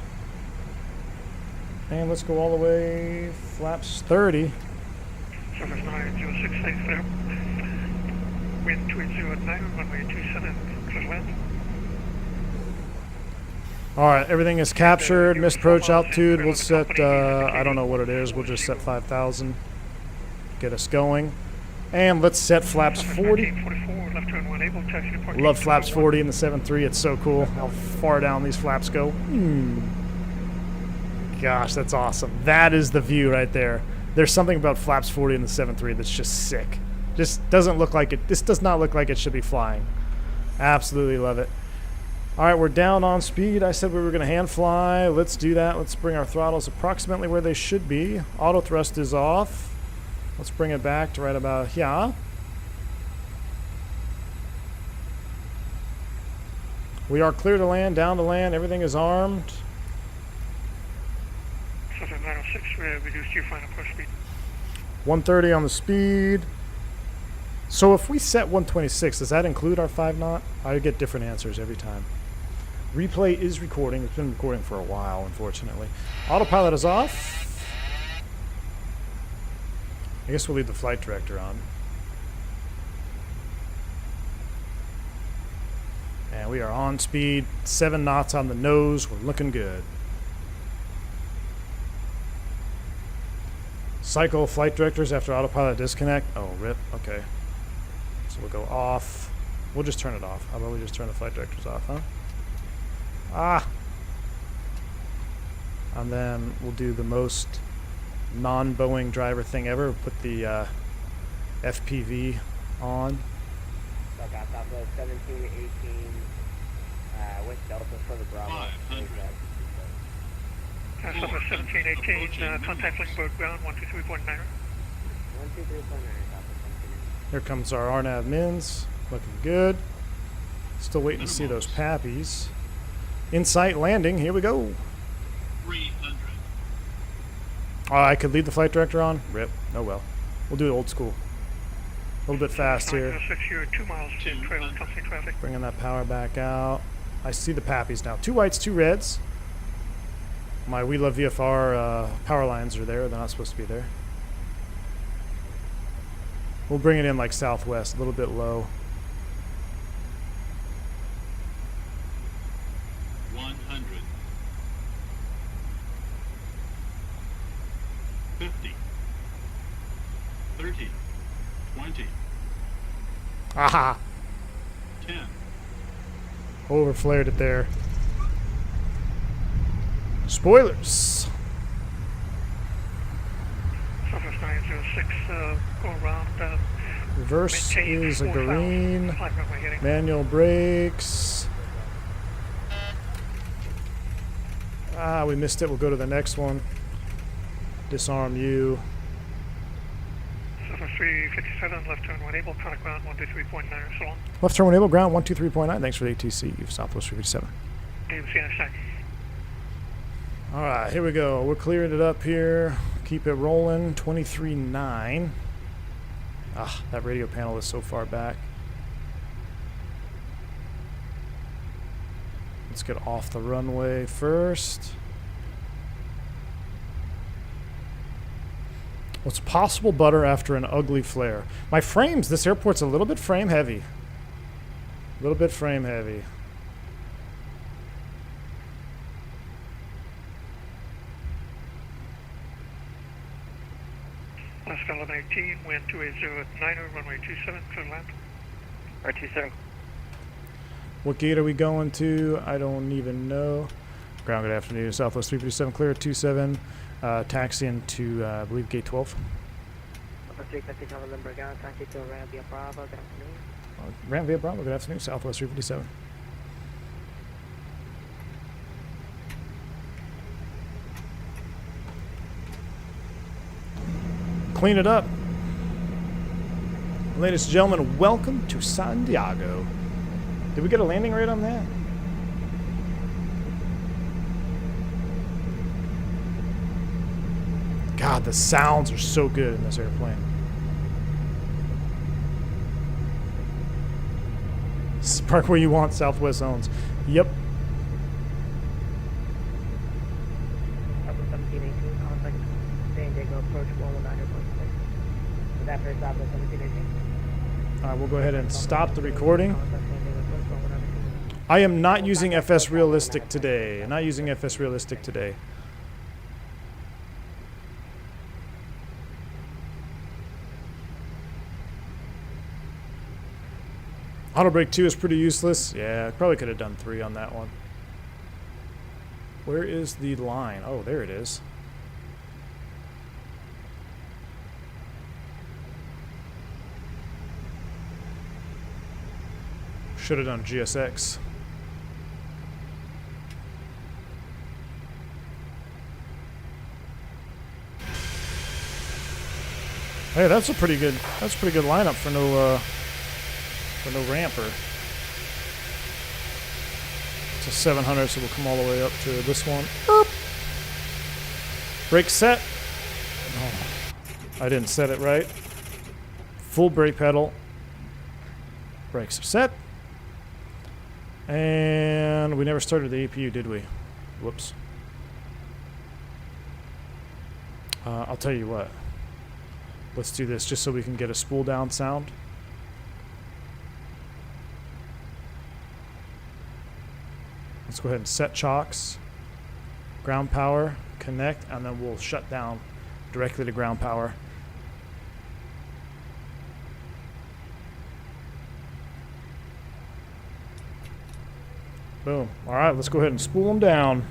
And let's go all the way. Flaps 30. Surface 906, thanks clear. Wind 280 runway 27, clear land. All right, everything is captured. Missed approach altitude. We'll set, I don't know what it is. We'll just set 5,000. Get us going. And let's set flaps 40. 1944, left turn 1 able, taxi departure. Love flaps 40 in the 7.3. It's so cool how far down these flaps go. Gosh, that's awesome. That is the view right there. There's something about flaps 40 in the 7.3 that's just sick. Just doesn't look like it. This does not look like it should be flying. Absolutely love it. All right, we're down on speed. I said we were going to hand fly. Let's do that. Let's bring our throttles approximately where they should be. Auto thrust is off. Let's bring it back to right about here. We are clear to land, down to land. Everything is armed. Surface 906, reduced your final approach speed. 130 on the speed. So if we set 126, does that include our 5 knot? I get different answers every time. Replay is recording. It's been recording for a while, unfortunately. Autopilot is off. I guess we'll leave the flight director on. And we are on speed. 7 knots on the nose. We're looking good. Cycle flight directors after autopilot disconnect. Oh, rip. Okay. So we'll go off. We'll just turn it off. How about we just turn the flight directors off, huh? Ah! And then we'll do the most non-Boeing driver thing ever. Put the FPV on. So I got top of 17, 18, with Delta for the Bravo. Surface 17, 18, contact Lindbergh ground 123.9. 123.9, top of 17. Here comes our RNAV mins. Looking good. Still waiting to see those pappies. In sight landing. Here we go. 300. I could leave the flight director on. Rip. Oh well. We'll do it old school. A little bit fast here. 906, you're 2 miles to trail company traffic. Bringing that power back out. I see the pappies now. 2 whites, 2 reds. My We Love VFR power lines are there. They're not supposed to be there. We'll bring it in like southwest, a little bit low. 100. 50. 30. 20. Aha! 10. Overflared it there. Spoilers. Surface 906, go around. Reverse maintain is a 4,000, green. 5 runway heading. Manual brakes. Ah, we missed it. We'll go to the next one. Disarm you. Surface 357, left turn 1 able, contact ground 123.9, so long. Left turn 1 able, ground 123.9. Thanks for the ATC. You've Southwest 357. AMC next time. All right, here we go. We're clearing it up here. Keep it rolling. 23.9. Ah, that radio panel is so far back. Let's get off the runway first. What's possible butter after an ugly flare? My frames, this airport's a little bit frame heavy. A little bit frame heavy. Alaska 1118, wind 280 at 90, runway 27, clear land. R27. What gate are we going to? I don't even know. Ground, good afternoon. Southwest 357 clear, 27. Taxiing to, I believe, gate 12. Ramp via Bravo, good afternoon. Southwest 357. Clean it up. Ladies and gentlemen, welcome to San Diego. Did we get a landing rate on that? God, the sounds are so good in this airplane. Park where you want, Southwest zones. Yep. We'll go ahead and stop the recording. I am not using FS Realistic today. Not using FS Realistic today. Auto brake 2 is pretty useless. Yeah, probably could have done 3 on that one. Where is the line? Oh, there it is. Should have done GSX. Hey, that's a pretty good lineup for no ramper. It's a 700, so we'll come all the way up to this one. Boop. Brake set. Oh, I didn't set it right. Full brake pedal. Brakes are set. And we never started the APU, did we? Whoops. I'll tell you what. Let's do this just so we can get a spool down sound. Let's go ahead and set chocks, ground power, connect, and then we'll shut down directly to ground power. Boom. All right, let's go ahead and spool them down.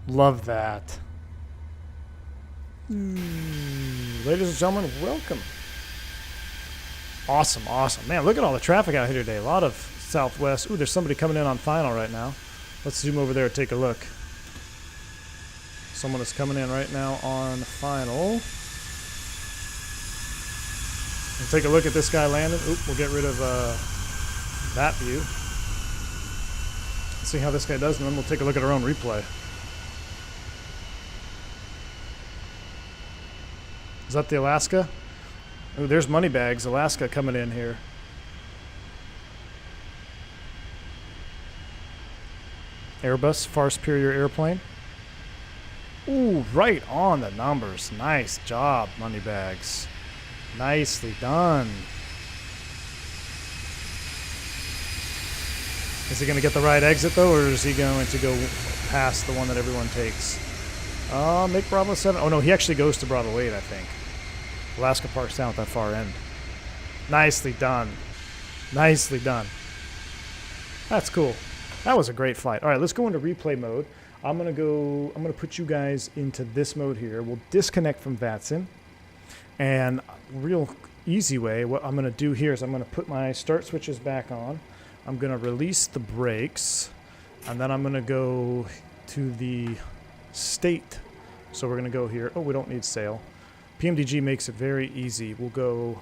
Love that. Ladies and gentlemen, welcome. Awesome, awesome. Man, look at all the traffic out here today. A lot of Southwest. Ooh, there's somebody coming in on final right now. Let's zoom over there and take a look. Someone is coming in right now on final. We'll take a look at this guy landing. Oop, we'll get rid of that view. Let's see how this guy does, and then we'll take a look at our own replay. Is that the Alaska? Oh, there's Moneybags, Alaska coming in here. Airbus, far superior airplane. Ooh, right on the numbers. Nice job, Moneybags. Nicely done. Is he going to get the right exit, though, or is he going to go past the one that everyone takes? Make Bravo 7. Oh, no, he actually goes to Bravo 8, I think. Alaska parks down at that far end. Nicely done. Nicely done. That's cool. That was a great flight. All right, let's go into replay mode. I'm going to put you guys into this mode here. We'll disconnect from VATSIM. And real easy way, what I'm going to do here is I'm going to put my start switches back on. I'm going to release the brakes, and then I'm going to go to the state. So we're going to go here. Oh, we don't need sail. PMDG makes it very easy. We'll go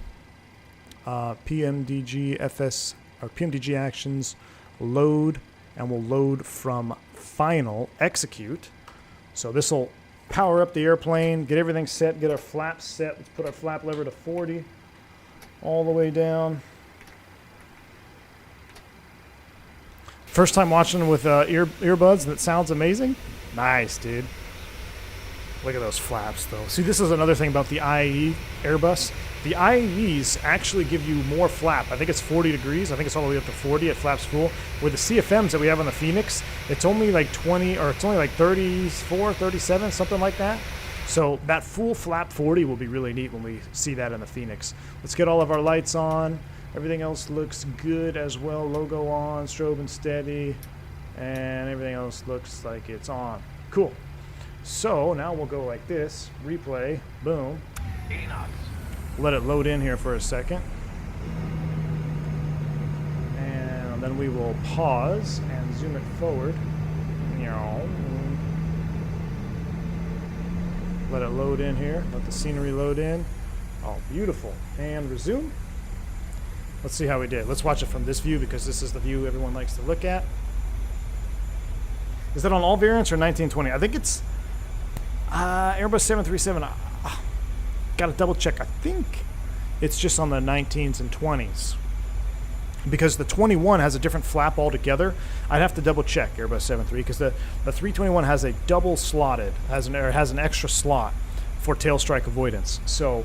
PMDG FS or PMDG actions, load, and we'll load from final execute. So this will power up the airplane, get everything set, get our flaps set. Let's put our flap lever to 40 all the way down. First time watching with earbuds, and it sounds amazing. Nice, dude. Look at those flaps, though. See, this is another thing about the IAE Airbus. The IAEs actually give you more flap. I think it's 40 degrees. I think it's all the way up to 40 at flaps full. With the CFMs that we have on the Phoenix, it's only like 20, or it's only like 34, 37, something like that. So that full flap 40 will be really neat when we see that in the Phoenix. Let's get all of our lights on. Everything else looks good as well. Logo on, strobe and steady, and everything else looks like it's on. Cool. So now we'll go like this, replay, boom. 80 knots. Let it load in here for a second. And then we will pause and zoom it forward. Let it load in here, let the scenery load in. Oh, beautiful. And resume. Let's see how we did. Let's watch it from this view because this is the view everyone likes to look at. Is that on all variants or 1920? I think it's Airbus 737. Got to double check. I think it's just on the 19s and 20s because the 21 has a different flap altogether. I'd have to double check Airbus 73 because the 321 has a double slotted, has an extra slot for tail strike avoidance. So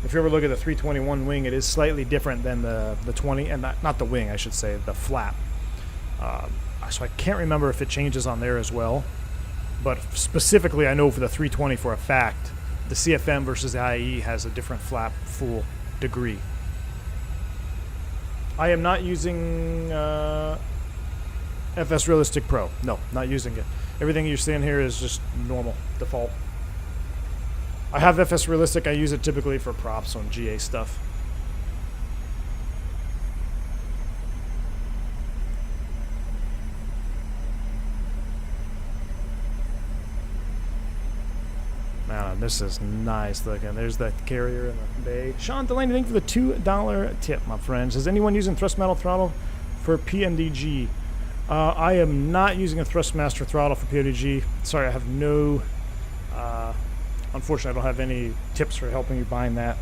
if you ever look at the 321 wing, it is slightly different than the 20, and not the wing, I should say, the flap. So I can't remember if it changes on there as well. But specifically, I know for the 320 for a fact, the CFM versus the IAE has a different flap full degree. I am not using FS Realistic Pro. No, not using it. Everything you're seeing here is just normal, default. I have FS Realistic. I use it typically for props on GA stuff. Man, this is nice looking. There's that carrier in the bay. Sean Delaney, thank you for the $2 tip, my friends. Is anyone using thrust metal throttle for PMDG? I am not using a Thrustmaster throttle for PMDG. Sorry, I have no... unfortunately, I don't have any tips for helping you bind that.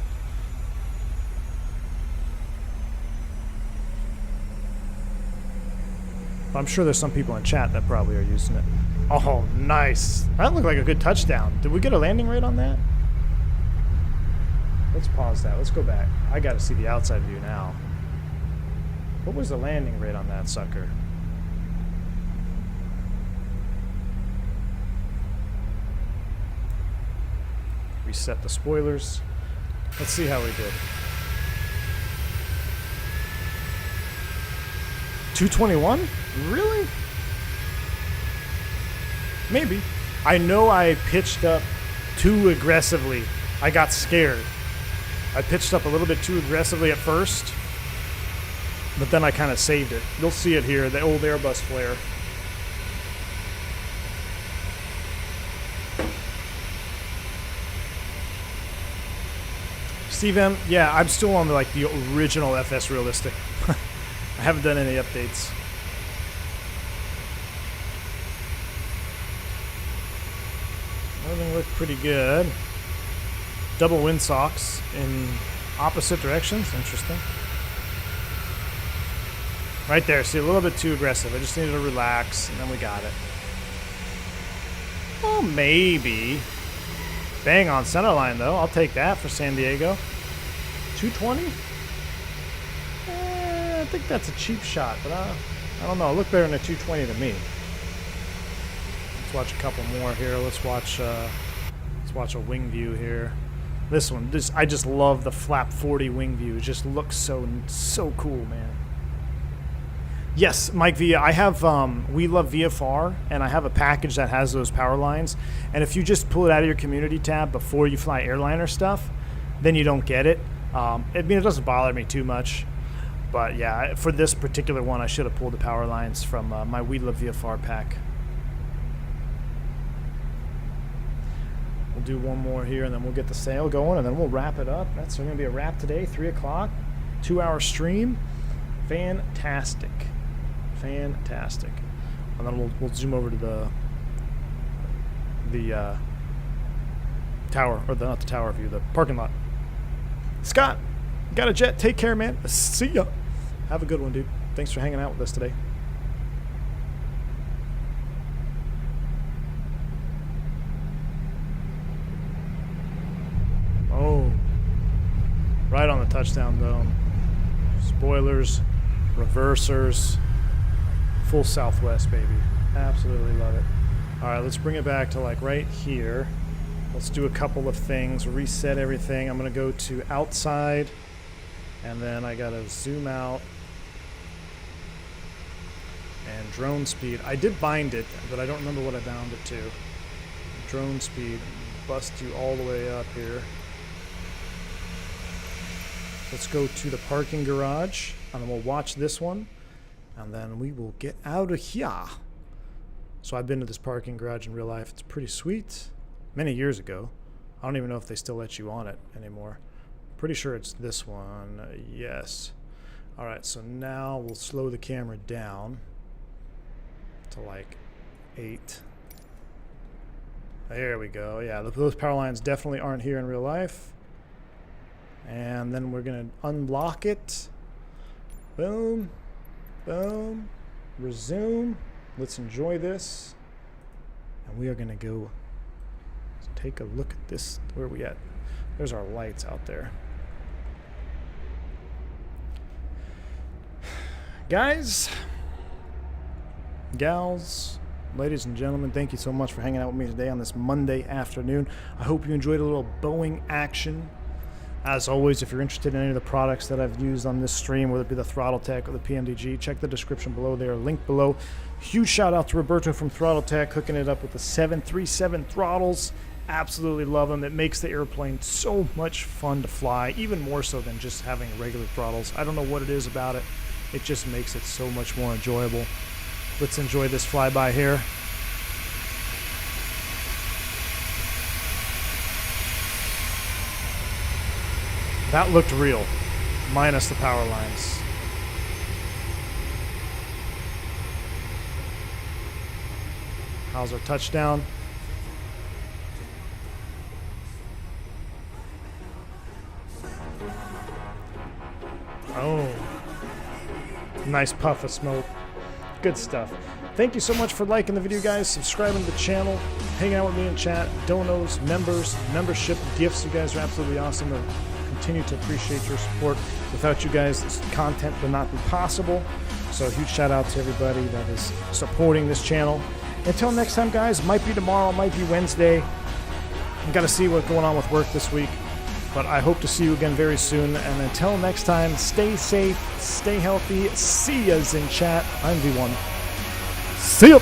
I'm sure there's some people in chat that probably are using it. Oh, nice. That looked like a good touchdown. Did we get a landing rate on that? Let's pause that. Let's go back. I got to see the outside view now. What was the landing rate on that sucker? Reset the spoilers. Let's see how we did. 221? Really? Maybe. I know I pitched up too aggressively. I got scared. I pitched up a little bit too aggressively at first, but then I kind of saved it. You'll see it here, the old Airbus flare. Steve M, yeah, I'm still on the original FS Realistic. I haven't done any updates. Everything looked pretty good. Double windsocks in opposite directions. Interesting. Right there. See, a little bit too aggressive. I just needed to relax, and then we got it. Well, maybe. Bang on center line, though. I'll take that for San Diego. 220? I think that's a cheap shot, but I don't know. It looked better than a 220 to me. Let's watch a couple more here. Let's watch a wing view here. This one, I just love the flap 40 wing view. It just looks so cool, man. Yes, Mike Villa, I have We Love VFR, and I have a package that has those power lines. And if you just pull it out of your community tab before you fly airliner stuff, then you don't get it. I mean, it doesn't bother me too much. But yeah, for this particular one, I should have pulled the power lines from my We Love VFR pack. We'll do one more here, and then we'll get the sail going, and then we'll wrap it up. That's going to be a wrap today, 3 o'clock, 2-hour stream. Fantastic. Fantastic. And then we'll zoom over to the tower, or not the tower view, the parking lot. Scott, got a jet. Take care, man. See ya. Have a good one, dude. Thanks for hanging out with us today. touchdown dome. Spoilers, reversers, full Southwest, baby. Absolutely love it. All right, let's bring it back to like right here. Let's do a couple of things, reset everything. I'm gonna go to outside, and then I gotta zoom out. And drone speed. I did bind it, but I don't remember what I bound it to. Drone speed. Bust you all the way up here. Let's go to the parking garage, and then we'll watch this one, and then we will get out of here. So I've been to this parking garage in real life. It's pretty sweet. Many years ago. I don't even know if they still let you on it anymore. Pretty sure it's this one. Yes. All right, so now we'll slow the camera down to like 8. There we go. Yeah, those power lines definitely aren't here in real life. And then we're going to unlock it. Boom. Boom. Resume. Let's enjoy this. And we are going to go take a look at this. Where are we at? There's our lights out there. Guys, gals, ladies and gentlemen, thank you so much for hanging out with me today on this Monday afternoon. I hope you enjoyed a little Boeing action. As always, if you're interested in any of the products that I've used on this stream, whether it be the Throttletek or the PMDG, check the description below there, link below. Huge shout out to Roberto from Throttletek, hooking it up with the 737 throttles. Absolutely love them. It makes the airplane so much fun to fly, even more so than just having regular throttles. I don't know what it is about it. It just makes it so much more enjoyable. Let's enjoy this flyby here. That looked real, minus the power lines. How's our touchdown? Oh, nice puff of smoke. Good stuff. Thank you so much for liking the video, guys, subscribing to the channel, hanging out with me in chat, donos, members, membership, gifts. You guys are absolutely awesome. I continue to appreciate your support. Without you guys, this content would not be possible. So a huge shout out to everybody that is supporting this channel. Until next time, guys, might be tomorrow, might be Wednesday. I've got to see what's going on with work this week. But I hope to see you again very soon. And until next time, stay safe, stay healthy. See yas in chat. I'm V1. See ya!